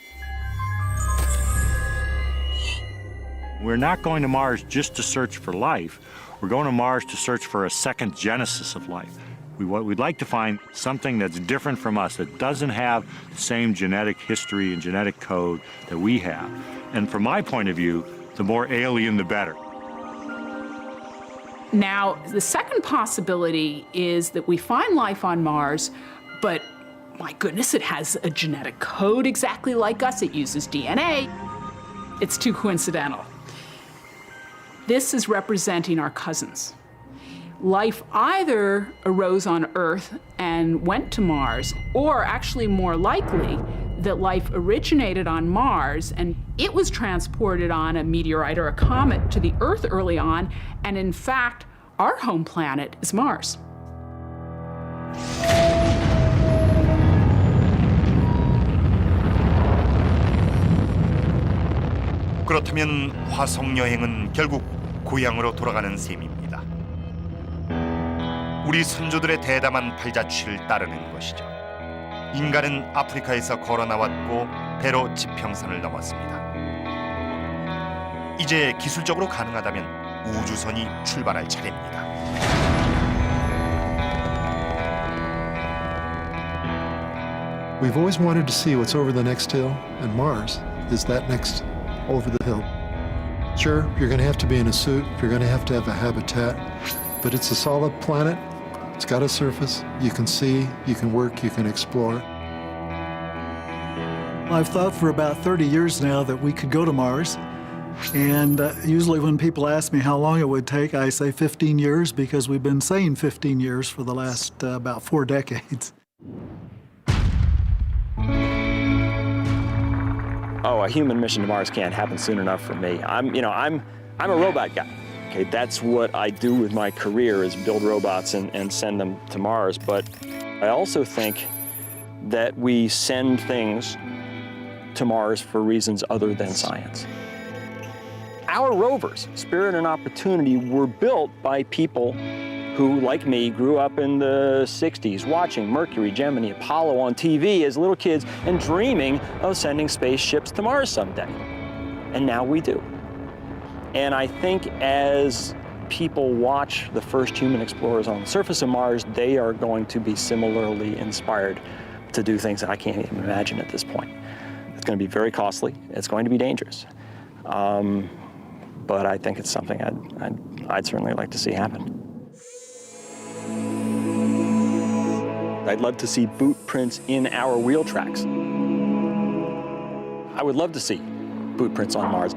We're not going to Mars just to search for life. We're going to Mars to search for a second genesis of life. We'd like to find something that's different from us, that doesn't have the same genetic history and genetic code that we have. And from my point of view, the more alien, the better. Now, the second possibility is that we find life on Mars, but my goodness, it has a genetic code exactly like us. It uses DNA. It's too coincidental. This is representing our cousins. Life either arose on Earth and went to Mars, or actually more likely, that life originated on Mars and it was transported on a meteorite or a comet to the Earth early on, and in fact, our home planet is Mars. 그렇다면 화성 여행은 결국 고향으로 돌아가는 셈입니다. 우리 선조들의 대담한 발자취를 따르는 것이죠. 인간은 아프리카에서 걸어 나왔고 배로 지평선을 넘었습니다. 이제 기술적으로 가능하다면 우주선이 출발할 차례입니다. We've always wanted to see what's over the next hill, and Mars is that next over the hill. Sure, you're going to have to be in a suit, you're going to have a habitat, but it's a solid planet. It's got a surface. You can see, you can work, you can explore. I've thought for about 30 years now that we could go to Mars. And usually when people ask me how long it would take, I say 15 years because we've been saying 15 years for the last about 4 decades. Oh, a human mission to Mars can't happen soon enough for me. I'm a robot guy. Okay, that's what I do with my career is build robots and send them to Mars. But I also think that we send things to Mars for reasons other than science. Our rovers, Spirit and Opportunity, were built by people who, like me, grew up in the 60s watching Mercury, Gemini, Apollo on TV as little kids and dreaming of sending spaceships to Mars someday. And now we do. And I think as people watch the first human explorers on the surface of Mars, they are going to be similarly inspired to do things that I can't even imagine at this point. It's going to be very costly. It's going to be dangerous. But I think it's something I'd certainly like to see happen. I'd love to see boot prints in our wheel tracks. I would love to see boot prints on Mars.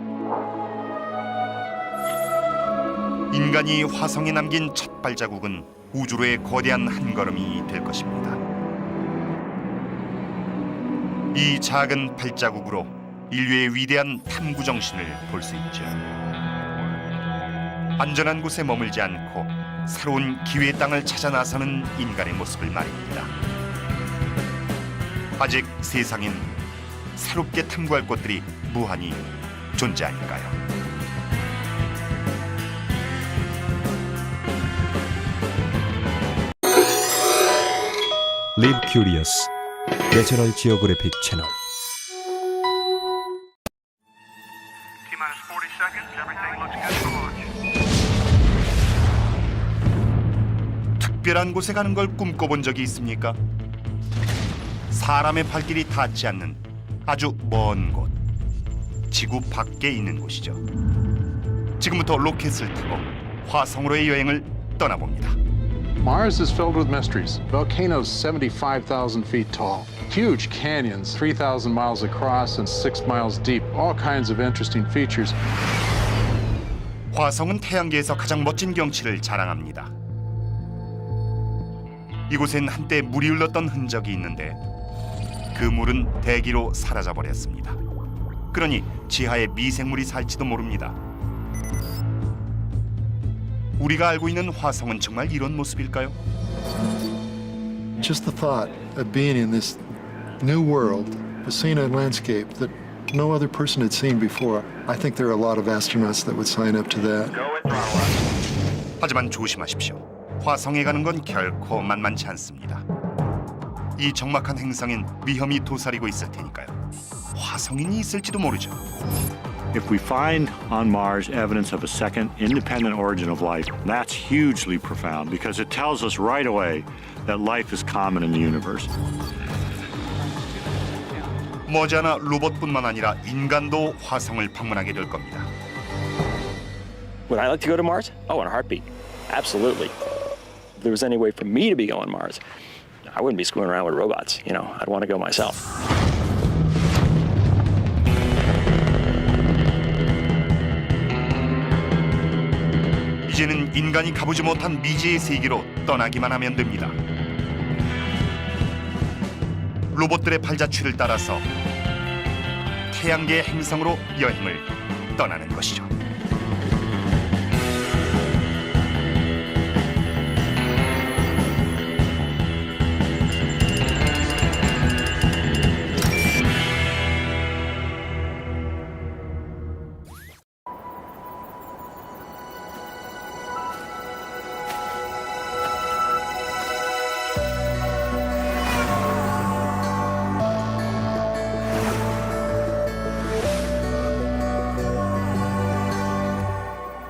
인간이 화성에 남긴 첫 발자국은 우주로의 거대한 한 걸음이 될 것입니다. 이 작은 발자국으로 인류의 위대한 탐구 정신을 볼 수 있죠. 안전한 곳에 머물지 않고 새로운 기회의 땅을 찾아 나서는 인간의 모습을 말입니다. 아직 세상엔 새롭게 탐구할 곳들이 무한히 존재하니까요. Live Curious 내셔널 지오그래픽 채널. 특별한 곳에 가는 걸 꿈꿔본 적이 있습니까? 사람의 발길이 닿지 않는 아주 먼 곳, 지구 밖에 있는 곳이죠. 지금부터 로켓을 타고 화성으로의 여행을 떠나봅니다. Mars is filled with mysteries. Volcanoes 75,000 feet tall. Huge canyons 3,000 miles across and 6 miles deep. All kinds of interesting features. 화성은 태양계에서 가장 멋진 경치를 자랑합니다. 이곳엔 한때 물이 흘렀던 흔적이 있는데 그 물은 대기로 사라져버렸습니다. 그러니 지하에 미생물이 살지도 모릅니다. 우리가 알고 있는 화성은 정말 이런 모습일까요? Just the thought of being in this new world, seeing a landscape that no other person had seen before. I think there are a lot of astronauts that would sign up to that. 하지만 조심하십시오. 화성에 가는 건 결코 만만치 않습니다. 이 적막한 행성엔 위험이 도사리고 있을 테니까요. 화성인이 있을지도 모르죠. If we find on Mars evidence of a second independent origin of life, that's hugely profound because it tells us right away that life is common in the universe. 머지않아 로봇뿐만 아니라 인간도 화성을 방문하게 될 겁니다. Would I like to go to Mars? Oh, in a heartbeat. Absolutely. If there was any way for me to be going Mars, I wouldn't be screwing around with robots. You know, I'd want to go myself. 이제는 인간이 가보지 못한 미지의 세계로 떠나기만 하면 됩니다. 로봇들의 발자취를 따라서 태양계 행성으로 여행을 떠나는 것이죠.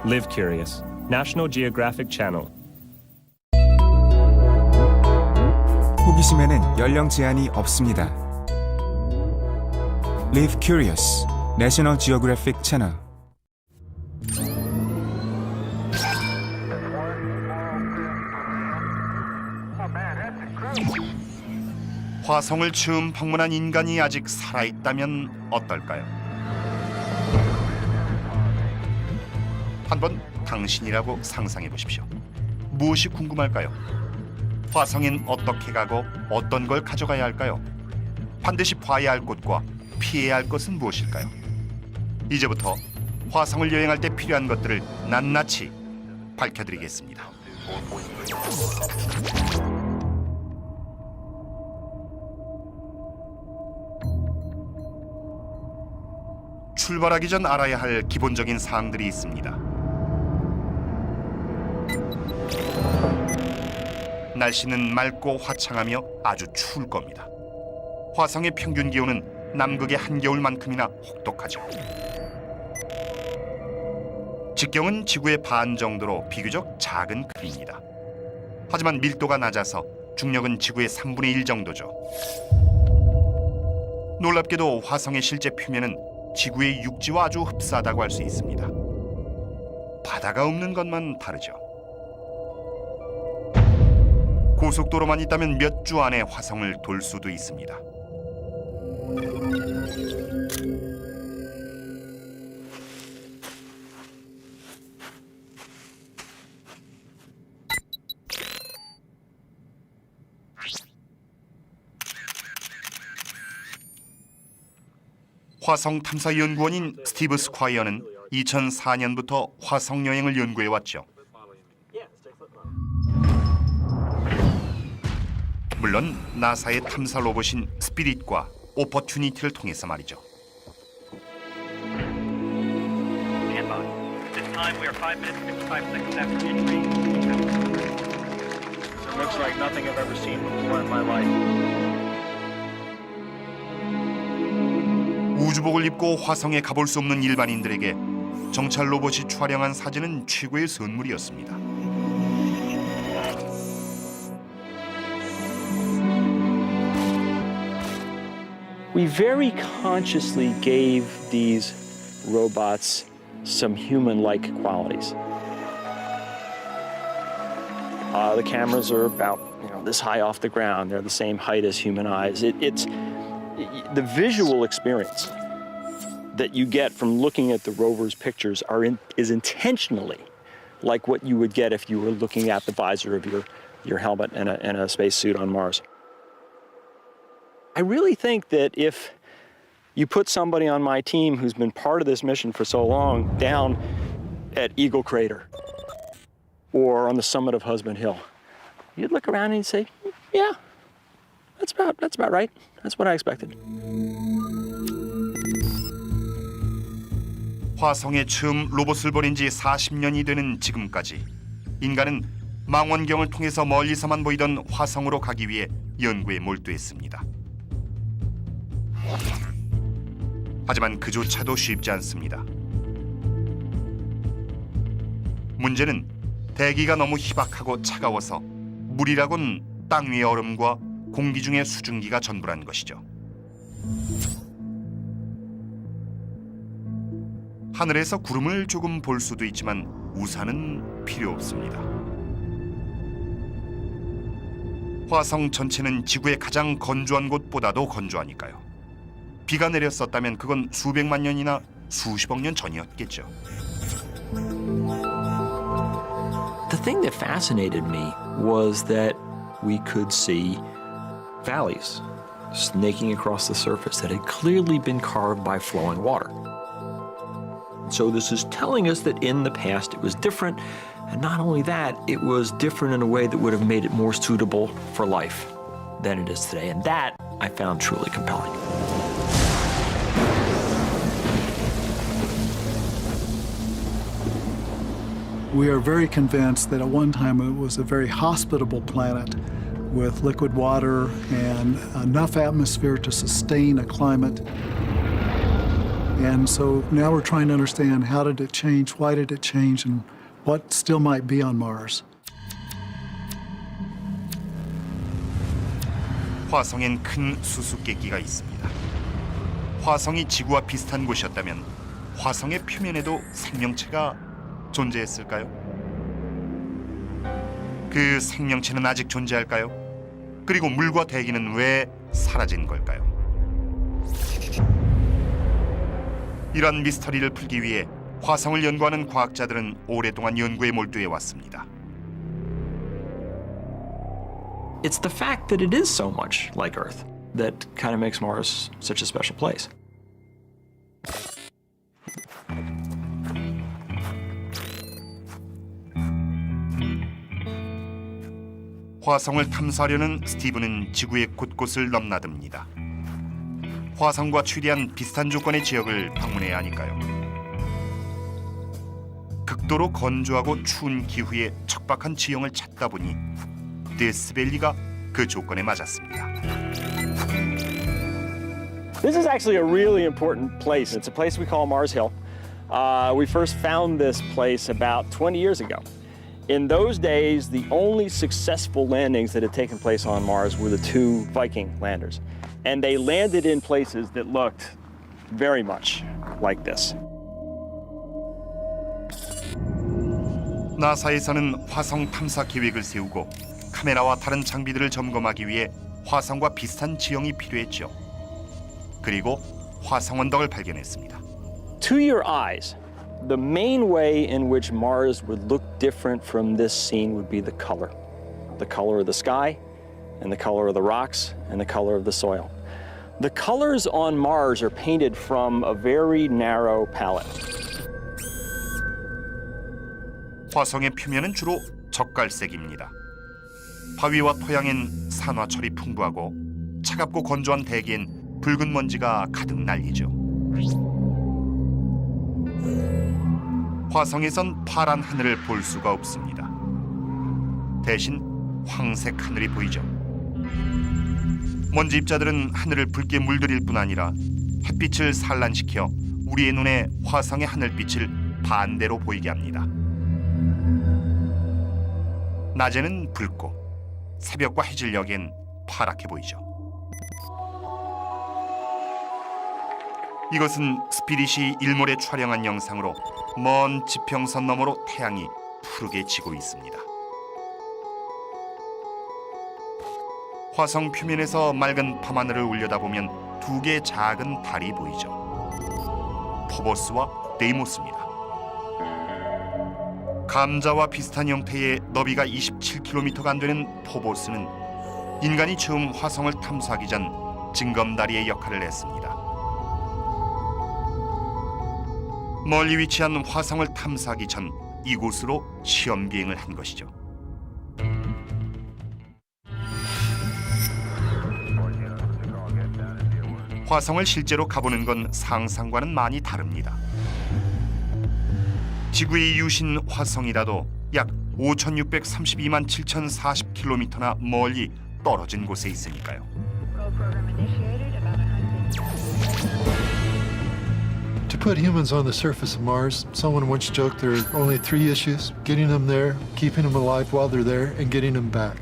Live Curious, National Geographic Channel. 호기심에는 연령 제한이 없습니다. Live Curious, National Geographic 채널. 화성을 처음 방문한 인간이 아직 살아있다면 어떨까요? 한번 당신이라고 상상해 보십시오. 무엇이 궁금할까요? 화성엔 어떻게 가고 어떤 걸 가져가야 할까요? 반드시 봐야 할 곳과 피해야 할 것은 무엇일까요? 이제부터 화성을 여행할 때 필요한 것들을 낱낱이 밝혀드리겠습니다. 출발하기 전 알아야 할 기본적인 사항들이 있습니다. 날씨는 맑고 화창하며 아주 추울 겁니다. 화성의 평균 기온은 남극의 한겨울만큼이나 혹독하죠. 직경은 지구의 반 정도로 비교적 작은 크기입니다. 하지만 밀도가 낮아서 중력은 지구의 3분의 1 정도죠. 놀랍게도 화성의 실제 표면은 지구의 육지와 아주 흡사하다고 할 수 있습니다. 바다가 없는 것만 다르죠. 고속도로만 있다면 몇 주 안에 화성을 돌 수도 있습니다. 화성 탐사 연구원인 스티브 스콰이어는 2004년부터 화성 여행을 연구해 왔죠. 물론 나사의 탐사 로봇인 스피릿과 오퍼튜니티를 통해서 말이죠. Looks like nothing I've ever seen before in my life. 우주복을 입고 화성에 가볼 수 없는 일반인들에게 정찰 로봇이 촬영한 사진은 최고의 선물이었습니다. We very consciously gave these robots some human-like qualities. The cameras are about this high off the ground. They're the same height as human eyes. It's the visual experience that you get from looking at the rover's pictures is intentionally like what you would get if you were looking at the visor of your helmet and a spacesuit on Mars. I really think that if you put somebody on my team who's been part of this mission for so long down at Eagle Crater or on the summit of Husband Hill, you'd look around and you'd say, yeah, that's about right. That's what I expected. 화성에 처음 로봇을 보낸 지 40년이 되는 지금까지 인간은 망원경을 통해서 멀리서만 보이던 화성으로 가기 위해 연구에 몰두했습니다. 하지만 그조차도 쉽지 않습니다. 문제는 대기가 너무 희박하고 차가워서 물이라곤 땅 위의 얼음과 공기 중의 수증기가 전부란 것이죠. 하늘에서 구름을 조금 볼 수도 있지만 우산은 필요 없습니다. 화성 전체는 지구의 가장 건조한 곳보다도 건조하니까요. 비가 내렸었다면 그건 수백만 년이나 수십억 년 전이었겠죠. The thing that fascinated me was that we could see valleys snaking across the surface that had clearly been carved by flowing water. So this is telling us that in the past it was different, and not only that, it was different in a way that would have made it more suitable for life than it is today, and that I found truly compelling. We are very convinced that at one time it was a very hospitable planet with liquid water and enough atmosphere to sustain a climate. And so now we're trying to understand how did it change, why did it change, and what still might be on Mars. 화성엔 큰 수수께끼가 있습니다. 화성이 지구와 비슷한 곳이었다면 화성의 표면에도 생명체가 존재했을까요? 그 생명체는 아직 존재할까요? 그리고 물과 대기는 왜 사라진 걸까요? 이런 미스터리를 풀기 위해 화성을 연구하는 과학자들은 오랫동안 연구에 몰두해 왔습니다. It's the fact that it is so much like Earth that kind of makes Mars such a special place. 화성을 탐사하려는 스티브는 지구의 곳곳을 넘나듭니다. 화성과 최대한 비슷한 조건의 지역을 방문해야 하니까요. 극도로 건조하고 추운 기후에 척박한 지형을 찾다 보니 데스밸리가 그 조건에 맞았습니다. This is actually a really important place. It's a place we call Mars Hill. We first found this place about 20 years ago. In those days, the only successful landings that had taken place on Mars were the two Viking landers. And they landed in places that looked very much like this. 나사에서는 화성 탐사 계획을 세우고 카메라와 다른 장비들을 점검하기 위해 화성과 비슷한 지형이 필요했죠. 그리고 화성 언덕을 발견했습니다. To your eyes, the main way in which Mars would look different from this scene would be the color of the sky, and the color of the rocks, and the color of the soil. The colors on Mars are painted from a very narrow palette. 화성의 표면은 주로 적갈색입니다. 바위와 토양엔 산화철이 풍부하고 차갑고 건조한 대기엔 붉은 먼지가 가득 날리죠. 화성에선 파란 하늘을 볼 수가 없습니다. 대신 황색 하늘이 보이죠. 먼지 입자들은 하늘을 붉게 물들일 뿐 아니라 햇빛을 산란시켜 우리의 눈에 화성의 하늘빛을 반대로 보이게 합니다. 낮에는 붉고 새벽과 해질녘엔 파랗게 보이죠. 이것은 스피릿이 일몰에 촬영한 영상으로 먼 지평선 너머로 태양이 푸르게 지고 있습니다. 화성 표면에서 맑은 밤하늘을 올려다보면 두 개의 작은 달이 보이죠. 포보스와 데이모스입니다. 감자와 비슷한 형태의 너비가 27km가 안 되는 포보스는 인간이 처음 화성을 탐사하기 전 징검다리의 역할을 했습니다. 멀리 위치한 화성을 탐사하기 전 이곳으로 시험 비행을 한 것이죠. 화성을 실제로 가보는 건 상상과는 많이 다릅니다. 지구의 이웃인 화성이라도 약 5,632만 7,040km나 멀리 떨어진 곳에 있으니까요. To put humans on the surface of Mars, someone once joked there are only 3 issues: getting them there, keeping them alive while they're there, and getting them back.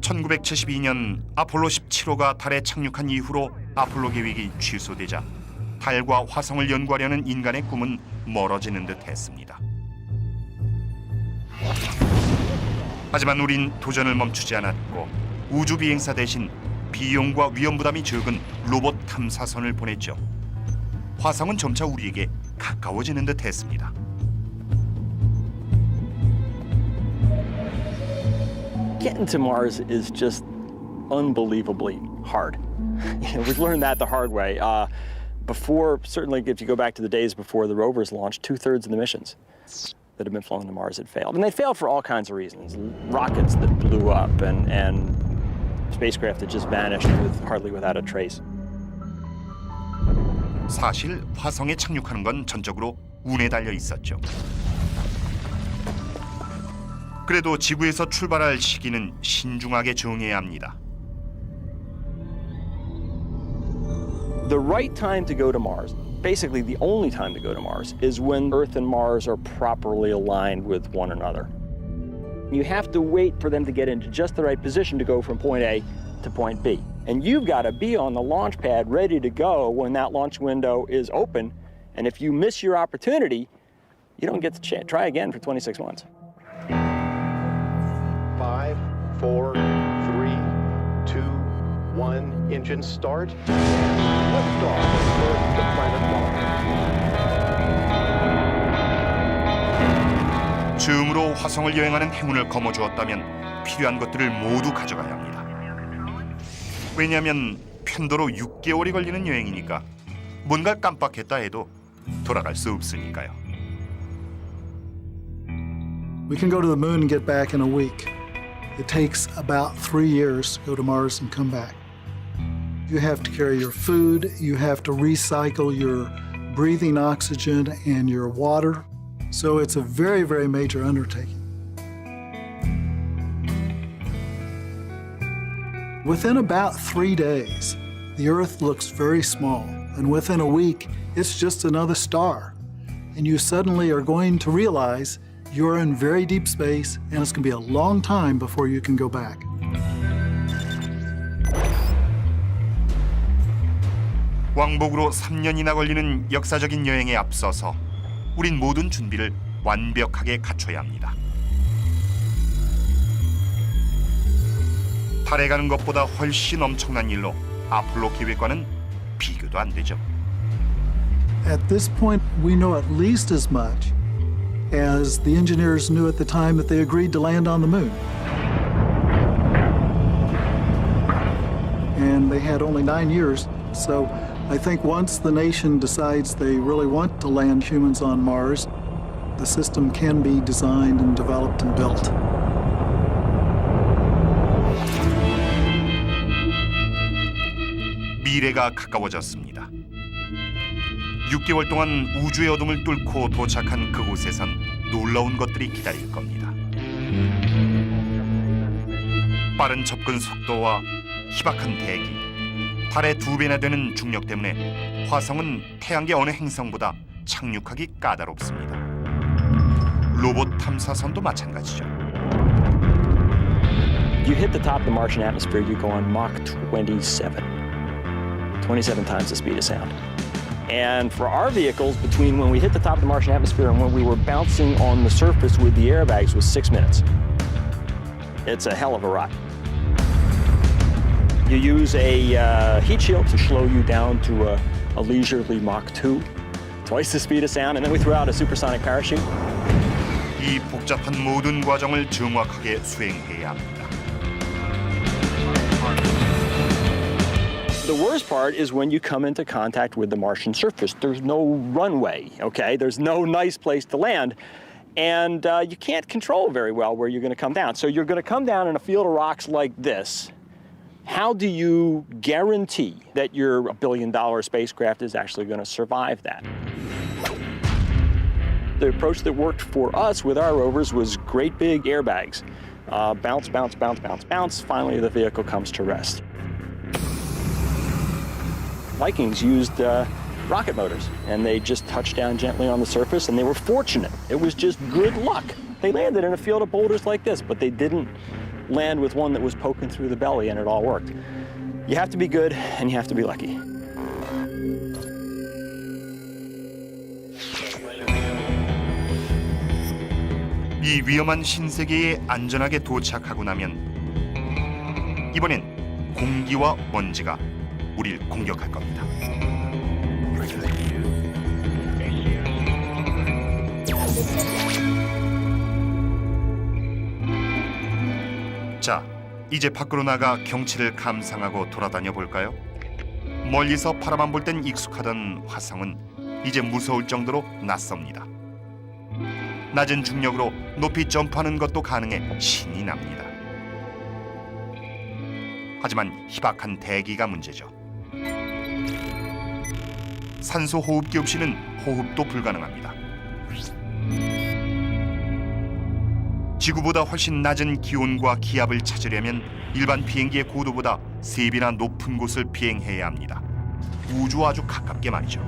1972년 아폴로 17호가 달에 착륙한 이후로 아폴로 계획이 취소되자 달과 화성을 연구하려는 인간의 꿈은 멀어지는 듯 했습니다. 하지만 우린 도전을 멈추지 않았고 우주 비행사 대신 비용과 위험 부담이 적은 로봇 탐사선을 보냈죠. 화성은 점차 우리에게 가까워지는 듯 했습니다. Getting to Mars is just unbelievably hard. We've learned that the hard way. Before, certainly if you go back to the days before the rovers launched, 2/3 of the missions that have been flown to Mars had failed. And they failed for all kinds of reasons. Rockets that blew up and spacecraft that just vanished hardly without a trace. 사실 화성에 착륙하는 건 전적으로 운에 달려 있었죠. 그래도 지구에서 출발할 시기는 신중하게 정해야 합니다. The right time to go to Mars, basically the only time to go to Mars, is when Earth and Mars are properly aligned with one another. You have to wait for them to get into just the right position to go from point A to point B. And you've got to be on the launch pad ready to go when that launch window is open. And if you miss your opportunity, you don't get to try again for 26 months. 5, 4, 3, 2, 1, engine start. Liftoff for the planet Mars. 처음으로 화성을 여행하는 행운을 거머쥐었다면 필요한 것들을 모두 가져가야 합니다. 왜냐하면 편도로 6개월이 걸리는 여행이니까 뭔가 깜빡했다 해도 돌아갈 수 없으니까요. We can go to the moon and get back in a week. It takes about 3 years to go to Mars and come back. You have to carry your food, you have to recycle your breathing oxygen and your water. So it's a very, very major undertaking. Within about 3 days, the Earth looks very small, and within a week, it's just another star. and you suddenly are going to realize you're in very deep space, and it's going to be a long time before you can go back. 왕복으로 3년이나 걸리는 역사적인 여행에 앞서서 우린 모든 준비를 완벽하게 갖춰야 합니다. 달에 가는 것보다 훨씬 엄청난 일로 아폴로 계획과는 비교도 안 되죠. At this point, we know at least as much as the engineers knew at the time that they agreed to land on the moon. And they had only 9 years, so I think once the nation decides they really want to land humans on Mars, the system can be designed and developed and built. 미래가 가까워졌습니다. 6개월 동안 우주의 어둠을 뚫고 도착한 그곳에선 놀라운 것들이 기다릴 겁니다. 빠른 접근 속도와 희박한 대기, 달의 2배나 되는 중력 때문에 화성은 태양계 어느 행성보다 착륙하기 까다롭습니다. 로봇 탐사선도 마찬가지죠. You hit the top of the Martian atmosphere, you go on Mach 27 times the speed of sound. And for our vehicles, between when we hit the top of the Martian atmosphere and when we were bouncing on the surface with the airbags was 6 minutes. It's a hell of a ride. You use a heat shield to slow you down to a leisurely Mach 2, twice the speed of sound, and then we throw out a supersonic parachute. 이 복잡한 모든 과정을 정확하게 수행해야 합니다. The worst part is when you come into contact with the Martian surface. There's no runway, okay? There's no nice place to land. And you can't control very well where you're going to come down. So you're going to come down in a field of rocks like this. How do you guarantee that your $1 billion spacecraft is actually going to survive that? The approach that worked for us with our rovers was great big airbags. Bounce, bounce, bounce, bounce, bounce. Finally, the vehicle comes to rest. Vikings used rocket motors, and they just touched down gently on the surface, and they were fortunate. It was just good luck. They landed in a field of boulders like this, but they didn't land with one that was poking through the belly, and it all worked. You have to be good, and you have to be lucky. 이 위험한 신세계에 안전하게 도착하고 나면 이번엔 공기와 먼지가 우릴 공격할 겁니다. 자, 이제 밖으로 나가 경치를 감상하고 돌아다녀 볼까요? 멀리서 바라만 볼 땐 익숙하던 화성은 이제 무서울 정도로 낯섭니다. 낮은 중력으로 높이 점프하는 것도 가능해 신이 납니다. 하지만 희박한 대기가 문제죠. 산소 호흡기 없이는 호흡도 불가능합니다. 지구보다 훨씬 낮은 기온과 기압을 찾으려면 일반 비행기의 고도보다 3배나 높은 곳을 비행해야 합니다. 우주와 아주 가깝게 말이죠.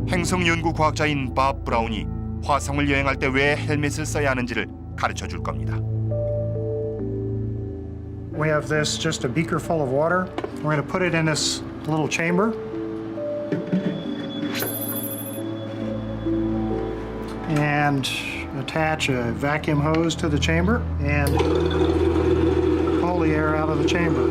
행성 연구 과학자인 밥 브라운이 화성을 여행할 때 왜 헬멧을 써야 하는지를 가르쳐 줄 겁니다. We have this, just a beaker full of water. We're going to put it in this little chamber. And attach a vacuum hose to the chamber and pull the air out of the chamber.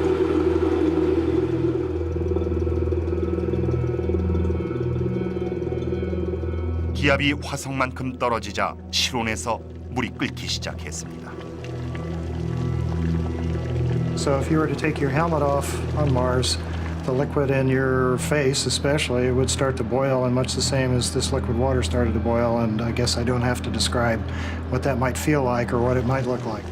기압이 화성만큼 떨어지자 실온에서 물이 끓기 시작했습니다. So if you were to take your helmet off on Mars, the liquid in your face especially would start to boil, and much the same as this liquid water started to boil, and I guess I don't have to describe what that might feel like or what it might look like.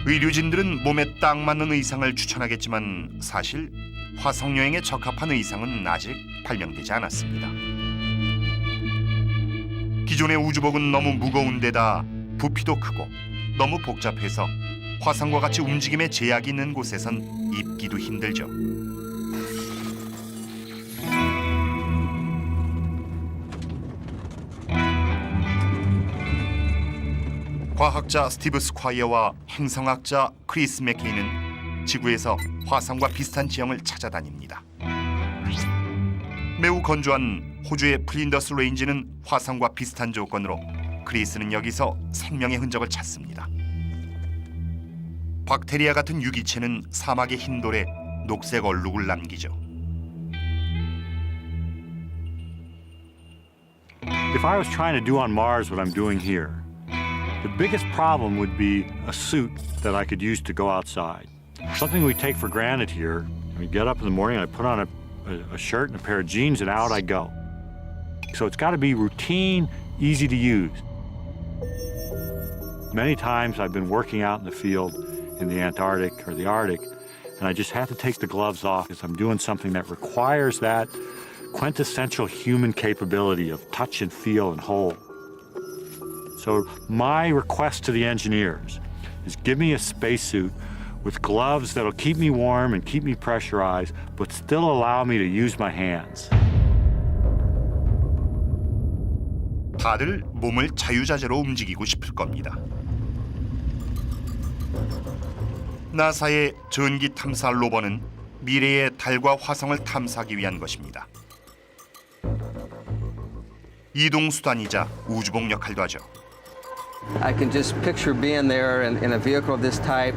의료진들은 몸에 딱 맞는 의상을 추천하겠지만 사실 화성 여행에 적합한 의상은 아직 발명되지 않았습니다. 기존의 우주복은 너무 무거운 데다 부피도 크고 너무 복잡해서 화성과 같이 움직임에 제약이 있는 곳에선 입기도 힘들죠. 과학자 스티브 스콰이어와 행성학자 크리스 맥케이는 지구에서 화성과 비슷한 지형을 찾아다닙니다. 매우 건조한 호주의 플린더스 레인지는 화성과 비슷한 조건으로 크리스는 여기서 생명의 흔적을 찾습니다. 박테리아 같은 유기체는 사막의 흰 돌에 녹색 얼룩을 남기죠. If I was trying to do on Mars what I'm doing here, the biggest problem would be a suit that I could use to go outside. Something we take for granted here. I get up in the morning, I put on a shirt and a pair of jeans, and out I go. So it's got to be routine, easy to use. Many times I've been working out in the field in the Antarctic or the Arctic, and I just have to take the gloves off because I'm doing something that requires that quintessential human capability of touch and feel and hold. So my request to the engineers is give me a spacesuit with gloves that'll keep me warm and keep me pressurized, but still allow me to use my hands. 다들 몸을 자유자재로 움직이고 싶을 겁니다. 나사의 전기 탐사 로버는 미래의 달과 화성을 탐사하기 위한 것입니다. 이동 수단이자 우주복 역할도 하죠. I can just picture being there in a vehicle of this type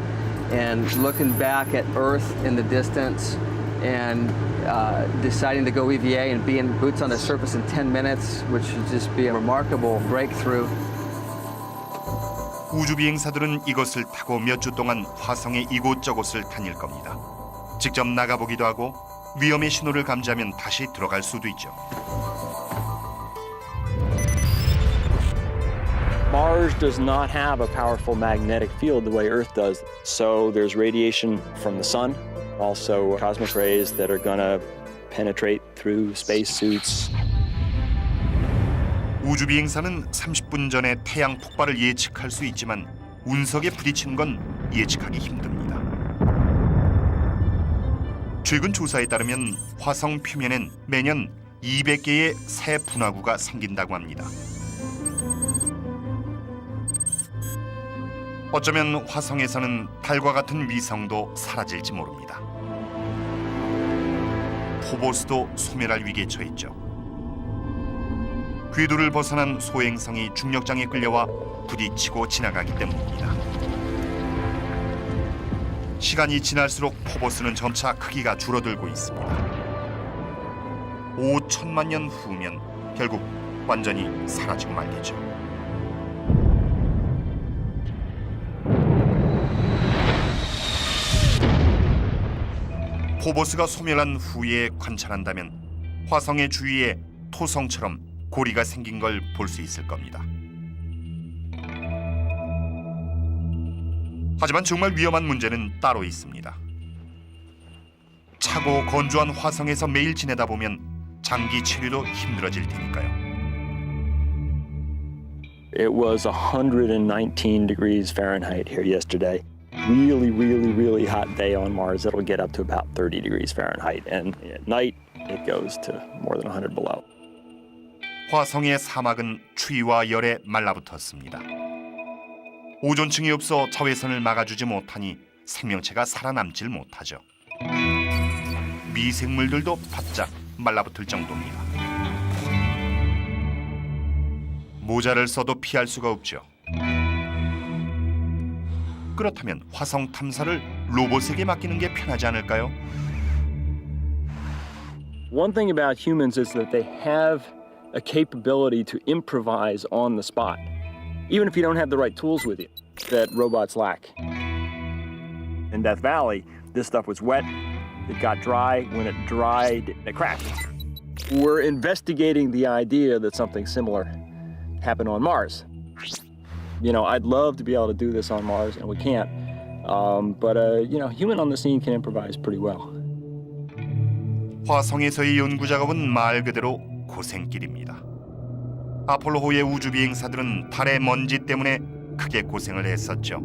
and looking back at Earth in the distance and deciding to go EVA and be in boots on the surface in 10 minutes, which would just be a remarkable breakthrough. 우주 비행사들은 이것을 타고 몇 주 동안 화성의 이곳저곳을 다닐 겁니다. 직접 나가보기도 하고 위험의 신호를 감지하면 다시 들어갈 수도 있죠. Mars does not have a powerful magnetic field the way Earth does. So there's radiation from the sun, also cosmic rays that are going to penetrate through spacesuits. 우주 비행사는 30분 전에 태양 폭발을 예측할 수 있지만 운석에 부딪히는 건 예측하기 힘듭니다. 최근 조사에 따르면 화성 표면엔 매년 200개의 새 분화구가 생긴다고 합니다. 어쩌면 화성에서는 달과 같은 위성도 사라질지 모릅니다. 포보스도 소멸할 위기에 처했죠. 궤도를 벗어난 소행성이 중력장에 끌려와 부딪히고 지나가기 때문입니다. 시간이 지날수록 포보스는 점차 크기가 줄어들고 있습니다. 5천만 년 후면 결국 완전히 사라지고 말겠죠. 포보스가 소멸한 후에 관찰한다면 화성의 주위에 토성처럼 고리가 생긴 걸 볼 수 있을 겁니다. 하지만 정말 위험한 문제는 따로 있습니다. 차고 건조한 화성에서 매일 지내다 보면 장기 체류도 힘들어질 테니까요. It was 119 degrees Fahrenheit here yesterday. Really, really, really hot day on Mars. It'll get up to about 30 degrees Fahrenheit. And at night, it goes to more than 100 below. 화성의 사막은 추위와 열에 말라붙었습니다. 오존층이 없어 자외선을 막아주지 못하니 생명체가 살아남질 못하죠. 미생물들도 바짝 말라붙을 정도입니다. 모자를 써도 피할 수가 없죠. 그렇다면 화성 탐사를 로봇에게 맡기는 게 편하지 않을까요? One thing about humans is that they have a capability to improvise on the spot, even if you don't have the right tools with you, that robots lack. In Death Valley, this stuff was wet, it got dry. When it dried, it cracked. We're investigating the idea that something similar happened on Mars. You know, I'd love to be able to do this on Mars, and we can't. But you know, human on the scene can improvise pretty well. 화성에서의 연구 작업은 말 그대로 고생길입니다. 아폴로호의 우주 비행사들은 달의 먼지 때문에 크게 고생을 했었죠.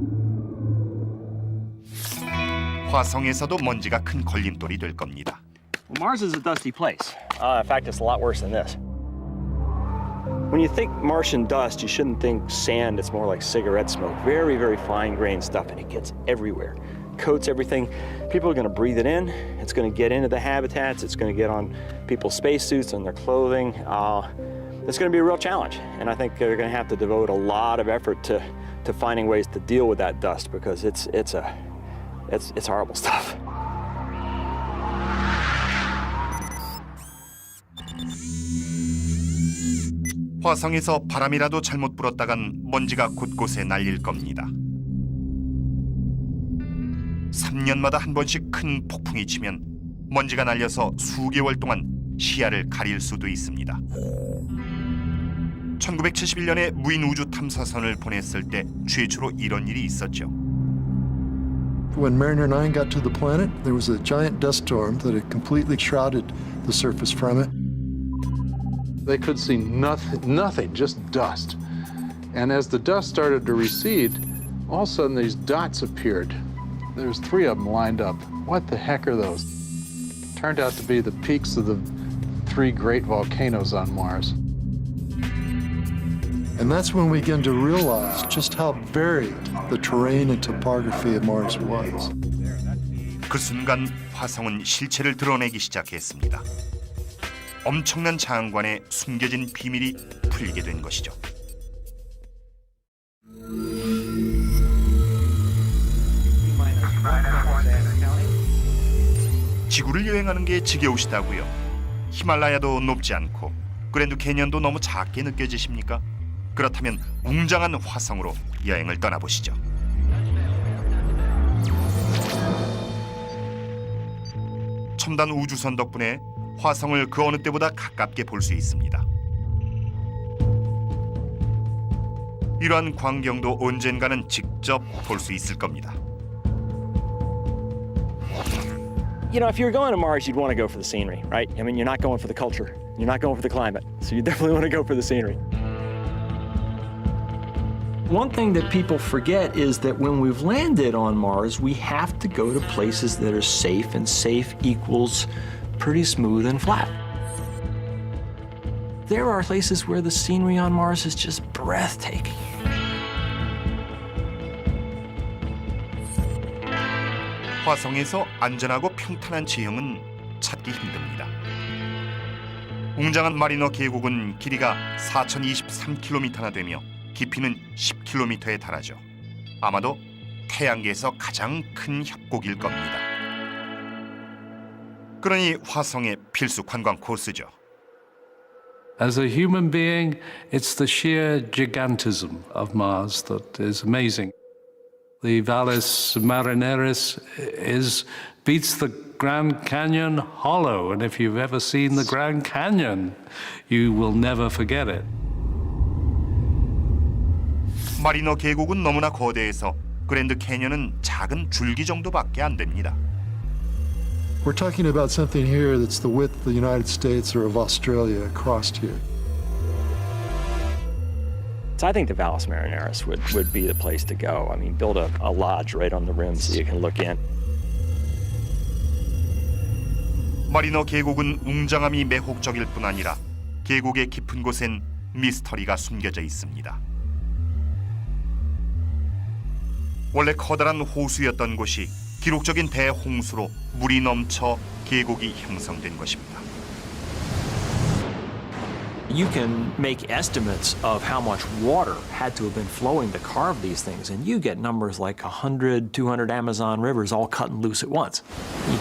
화성에서도 먼지가 큰 걸림돌이 될 겁니다. Well, Mars is a dusty place. In fact, it's a lot worse than this. When you think Martian dust, you shouldn't think sand. It's more like cigarette smoke. Very, very fine-grained stuff, and it gets everywhere. Coats everything. People are going to breathe it in. It's going to get into the habitats. It's going to get on people's spacesuits and their clothing. It's going to be a real challenge, and I think they're going to have to devote a lot of effort to finding ways to deal with that dust because it's horrible stuff. 화성에서 바람이라도 잘못 불었다간 먼지가 곳곳에 날릴 겁니다. 3년마다 한 번씩 큰 폭풍이 치면 먼지가 날려서 수개월 동안 시야를 가릴 수도 있습니다. 1971년에 무인 우주 탐사선을 보냈을 때 최초로 이런 일이 있었죠. When Mariner 9 got to the planet, there was a giant dust storm that had completely shrouded the surface from it. They could see nothing, just dust. And as the dust started to recede, all of a sudden these dots appeared. There's 3 of them lined up. What the heck are those? Turned out to be the peaks of the 3 great volcanoes on Mars. And that's when we began to realize just how varied the terrain and topography of Mars was. 그 순간 화성은 실체를 드러내기 시작했습니다. 엄청난 장관에 숨겨진 비밀이 풀리게 된 것이죠. 지구를 여행하는 게 지겨우시다고요? 히말라야도 높지 않고 그랜드 캐니언도 너무 작게 느껴지십니까? 그렇다면 웅장한 화성으로 여행을 떠나보시죠. 첨단 우주선 덕분에 화성을 그 어느 때보다 가깝게 볼 수 있습니다. 이러한 광경도 언젠가는 직접 볼 수 있을 겁니다. You know, if you're going to Mars, you'd want to go for the scenery, right? I mean, you're not going for the culture. You're not going for the climate. So you definitely want to go for the scenery. One thing that people forget is that when we've landed on Mars, we have to go to places that are safe, and safe equals pretty smooth and flat. There are places where the scenery on Mars is just breathtaking. 화성에서 안전하고 평탄한 지형은 찾기 힘듭니다. 웅장한 마리너 계곡은 길이가 4,023km나 되며 깊이는 10km에 달하죠. 아마도 태양계에서 가장 큰 협곡일 겁니다. 그러니 화성의 필수 관광 코스죠. As a human being, it's the sheer gigantism of Mars that is amazing. The Valles Marineris beats the Grand Canyon hollow, and if you've ever seen the Grand Canyon, you will never forget it. 마리너 계곡은 너무나 거대해서 그랜드 캐니언은 작은 줄기 정도밖에 안 됩니다. We're talking about something here that's the width of the United States or of Australia across here. So I think the Valles Marineris would be the place to go. I mean, build a lodge right on the rim so you can look in. 마리너 계곡은 웅장함이 매혹적일 뿐 아니라 계곡의 깊은 곳엔 미스터리가 숨겨져 있습니다. 원래 커다란 호수였던 곳이 기록적인 대홍수로 물이 넘쳐 계곡이 형성된 것입니다. You can make estimates of how much water had to have been flowing to carve these things, and you get numbers like 100, 200 Amazon rivers all cut and loose at once.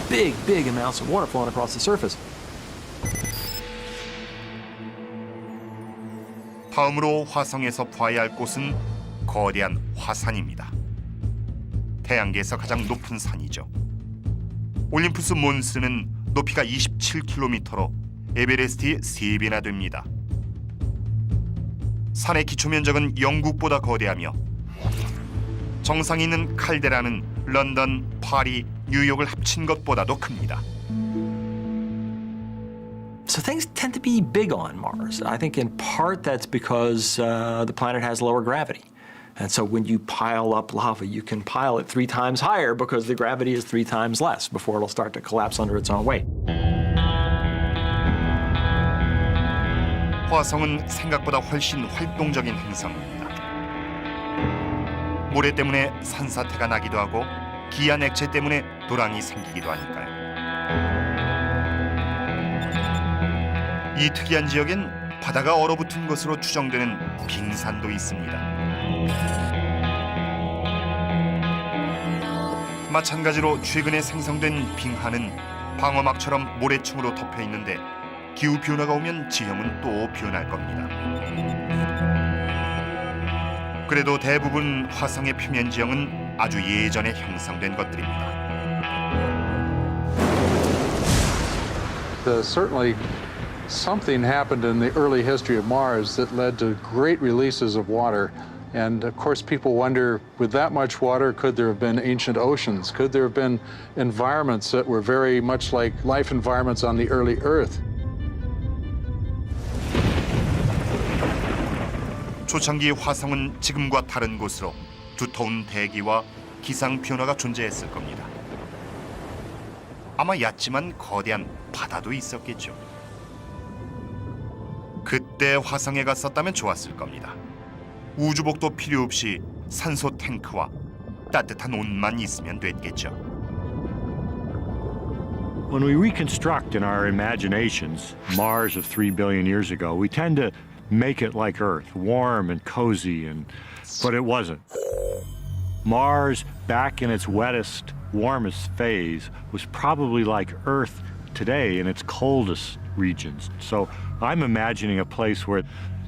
Big, big amounts of water flowing across the surface. 다음으로 화성에서 봐야 할 곳은 거대한 화산입니다. 태양계에서 가장 높은 산이죠. 올림푸스 몬스는 높이가 27km로 에베레스트의 3배나 됩니다. 산의 기초 면적은 영국보다 거대하며 정상에 있는 칼데라는 런던, 파리, 뉴욕을 합친 것보다도 큽니다. So things tend to be big on Mars. I think in part that's because the planet has lower gravity. And so when you pile up lava, you can pile it 3 times higher because the gravity is 3 times less before it'll start to collapse under its own weight. 화성은 생각보다 훨씬 활동적인 행성입니다. 모래 때문에 산사태가 나기도 하고 기한 액체 때문에 도랑이 생기기도 하니까요. 이 특이한 지역엔 바다가 얼어붙은 것으로 추정되는 빙산도 있습니다. 마찬가지로 최근에 생성된 빙하는 방어막처럼 모래층으로 덮여 있는데 기후변화가 오면 지형은 또 변할 겁니다. 그래도 대부분 화성의 표면 지형은 아주 예전에 형성된 것들입니다. Certainly something happened in the early history of Mars that led to great releases of water. And of course, people wonder, with that much water, could there have been ancient oceans? Could there have been environments that were very much like life environments on the early Earth? 초창기 화성은 지금과 다른 곳으로 두터운 대기와 기상 변화가 존재했을 겁니다. 아마 얕지만 거대한 바다도 있었겠죠. 그때 화성에 갔었다면 좋았을 겁니다. 우주복도 필요 없이 산소 탱크와 따뜻한 옷만 있으면 됐겠죠. When we reconstruct in our imaginations Mars of 3 billion years ago, we tend to make it like Earth, warm and cozy, but it wasn't. Mars, back in its wettest, warmest phase, was probably like Earth today in its coldest regions. So I'm imagining a place where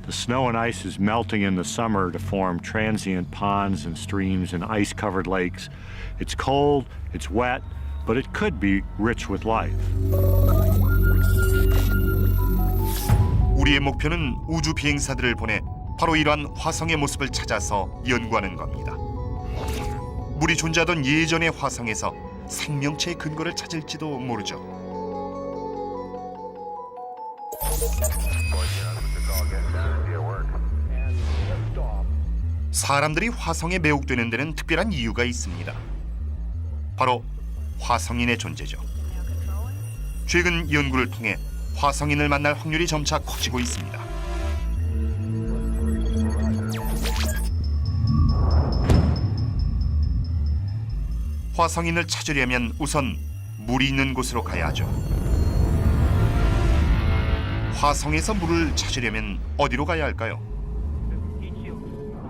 the snow and ice is melting in the summer to form transient ponds and streams and ice-covered lakes. It's cold, it's wet, but it could be rich with life. 우리의 목표는 우주 비행사들을 보내 바로 이러한 화성의 모습을 찾아서 연구하는 겁니다. 물이 존재하던 예전의 화성에서 생명체의 근거를 찾을지도 모르죠. 사람들이 화성에 매혹되는 데는 특별한 이유가 있습니다. 바로 화성인의 존재죠. 최근 연구를 통해 화성인을 만날 확률이 점차 커지고 있습니다. 화성인을 찾으려면 우선 물이 있는 곳으로 가야 하죠. 화성에서 물을 찾으려면 어디로 가야 할까요?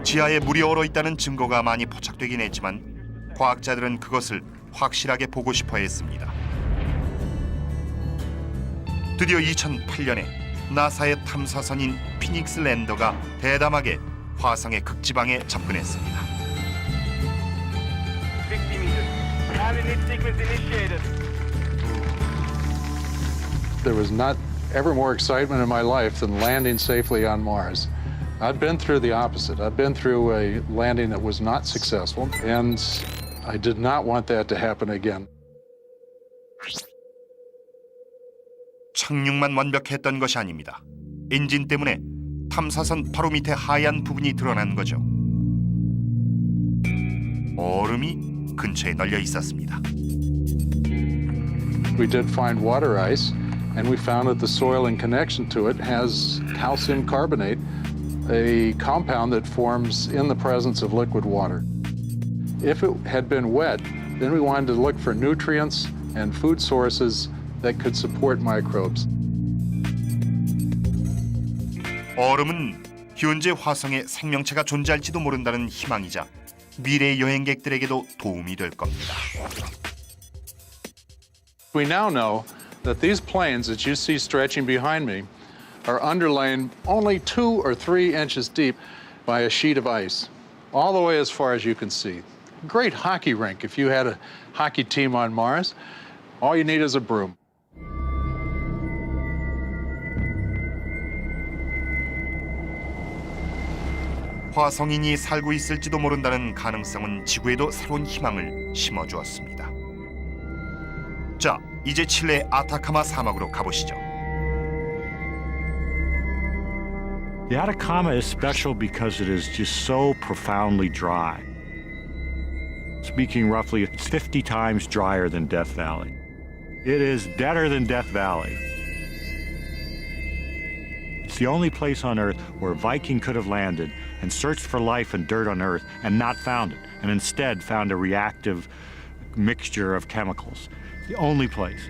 지하에 물이 얼어 있다는 증거가 많이 포착되긴 했지만 과학자들은 그것을 확실하게 보고 싶어 했습니다. 드디어 2008년에 나사의 탐사선인 피닉스 랜더가 대담하게 화성의 극지방에 접근했습니다. There was not ever more excitement in my life than landing safely on Mars. I've been through the opposite. I've been through a landing that was not successful, and I did not want that to happen again. 착륙만 완벽했던 것이 아닙니다. 엔진 때문에 탐사선 바로 밑에 하얀 부분이 드러난 거죠. 얼음이 근처에 널려 있었습니다. We did find water ice, and we found that the soil in connection to it has calcium carbonate, a compound that forms in the presence of liquid water. If it had been wet, then we wanted to look for nutrients and food sources that could support microbes. 얼음은 현재 화성에 생명체가 존재할지도 모른다는 희망이자 미래 여행객들에게도 도움이 될 겁니다. We now know that these plains that you see stretching behind me are underlain only 2 or 3 inches deep by a sheet of ice, all the way as far as you can see. Great hockey rink if you had a hockey team on Mars. All you need is a broom. 화성인이 살고 있을지도 모른다는 가능성은 지구에도 새로운 희망을 심어주었습니다. 자, 이제 칠레 아타카마 사막으로 가보시죠. The Atacama is special because it is just so profoundly dry. Speaking roughly, it's 50 times drier than Death Valley. It is deader than Death Valley. It's the only place on Earth where a Viking could have landed and searched for life and dirt on Earth and not found it, and instead found a reactive mixture of chemicals. The only place.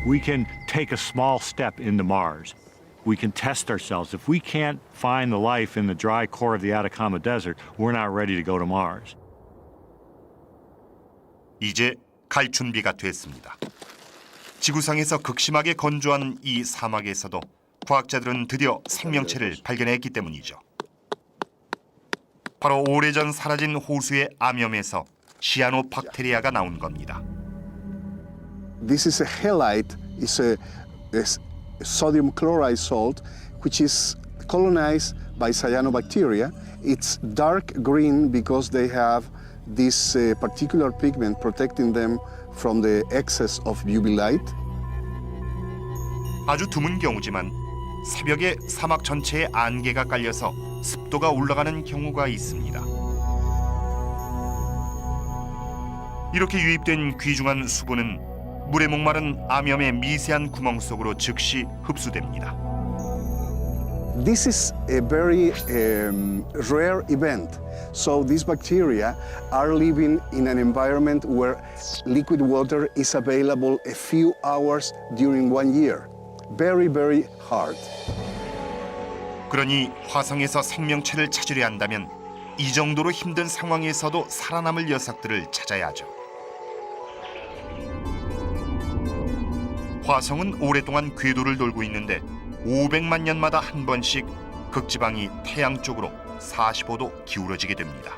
We can take a small step into Mars. We can test ourselves. If we can't find the life in the dry core of the Atacama Desert, we're not ready to go to Mars. 이제 갈 준비가 됐습니다. 지구상에서 극심하게 건조한 이 사막에서도 과학자들은 드디어 생명체를 발견했기 때문이죠. 바로 오래전 사라진 호수의 암염에서 시아노박테리아가 나온 겁니다. This is a halite, it's a sodium chloride salt, which is colonized by cyanobacteria. It's dark green because they have this particular pigment protecting them from the excess of UV light. 아주 드문 경우지만 새벽에 사막 전체에 안개가 깔려서 습도가 올라가는 경우가 있습니다. 이렇게 유입된 귀중한 수분은 물에 목마른 암염의 미세한 구멍 속으로 즉시 흡수됩니다. This is a very rare event. So these bacteria are living in an environment where liquid water is available a few hours during 1 year. Very, very hard. 그러니 화성에서 생명체를 찾으려 한다면 이 정도로 힘든 상황에서도 살아남을 녀석들을 찾아야죠. 화성은 오랫동안 궤도를 돌고 있는데 500만 년마다 한 번씩 극지방이 태양 쪽으로 45도 기울어지게 됩니다.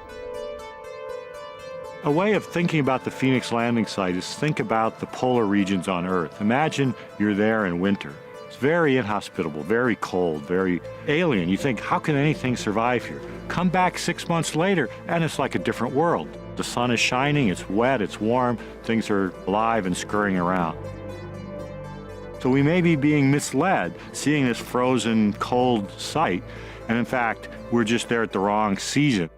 A way of thinking about the Phoenix landing site is think about the polar regions on Earth. Imagine you're there in winter. It's very inhospitable, very cold, very alien. You think, how can anything survive here? Come back 6 months later, and it's like a different world. The sun is shining, it's wet, it's warm, things are alive and scurrying around. So we may be being misled, seeing this frozen, cold site, and in fact, we're just there at the wrong season.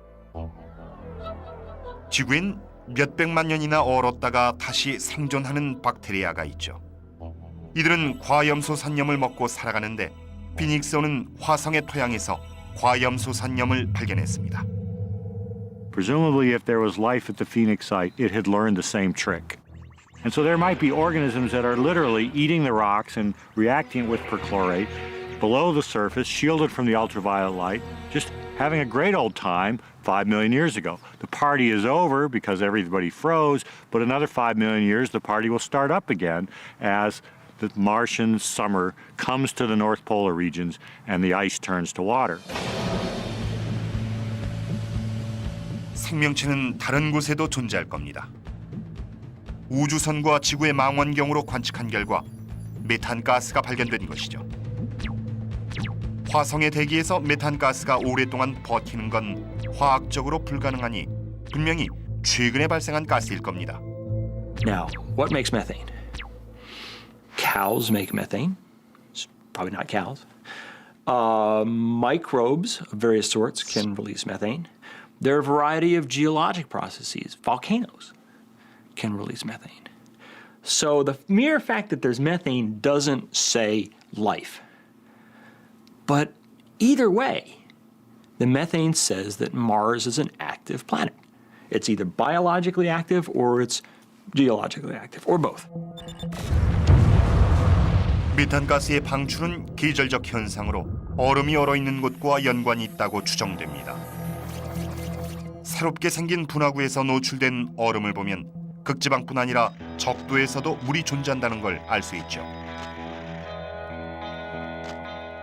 지구엔 몇백만 년이나 얼었다가 다시 생존하는 박테리아가 있죠. 이들은 과염소산염을 먹고 살아가는데 피닉스호는 화성의 토양에서 과염소산염을 발견했습니다. Presumably, if there was life at the Phoenix site, it had learned the same trick. And so there might be organisms that are literally eating the rocks and reacting with perchlorate below the surface, shielded from the ultraviolet light, just having a great old time 5 million years ago. The party is over because everybody froze, but another 5 million years, the party will start up again as the Martian summer comes to the North Polar regions and the ice turns to water. 생명체는 다른 곳에도 존재할 겁니다. 우주선과 지구의 망원경으로 관측한 결과 메탄가스가 발견된 것이죠. 화성의 대기에서 메탄가스가 오랫동안 버티는 건 화학적으로 불가능하니 분명히 최근에 발생한 가스일 겁니다. Now, what makes methane? Cows make methane. It's probably not cows. Microbes of various sorts can release methane. There are a variety of geologic processes. Volcanoes can release methane. So the mere fact that there's methane doesn't say life. But either way, the methane says that Mars is an active planet. It's either biologically active or it's geologically active, or both. 메탄가스의 방출은 계절적 현상으로 얼음이 얼어있는 곳과 연관이 있다고 추정됩니다. 새롭게 생긴 분화구에서 노출된 얼음을 보면 극지방뿐 아니라 적도에서도 물이 존재한다는 걸 알 수 있죠.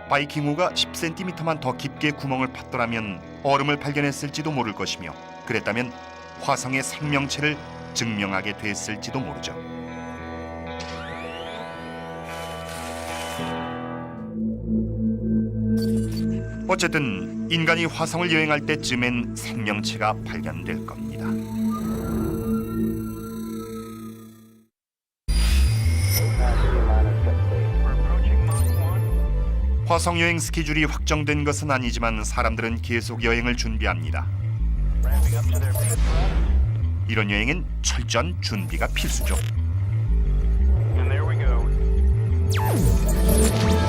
바이킹호가 10cm만 더 깊게 구멍을 팠더라면 얼음을 발견했을지도 모를 것이며 그랬다면 화성의 생명체를 증명하게 됐을지도 모르죠. 어쨌든 인간이 화성을 여행할 때쯤엔 생명체가 발견될 겁니다. 화성 여행 스케줄이 확정된 것은 아니지만 사람들은 계속 여행을 준비합니다. 이런 여행엔 철저한 준비가 필수죠. And there we go. 있습니다.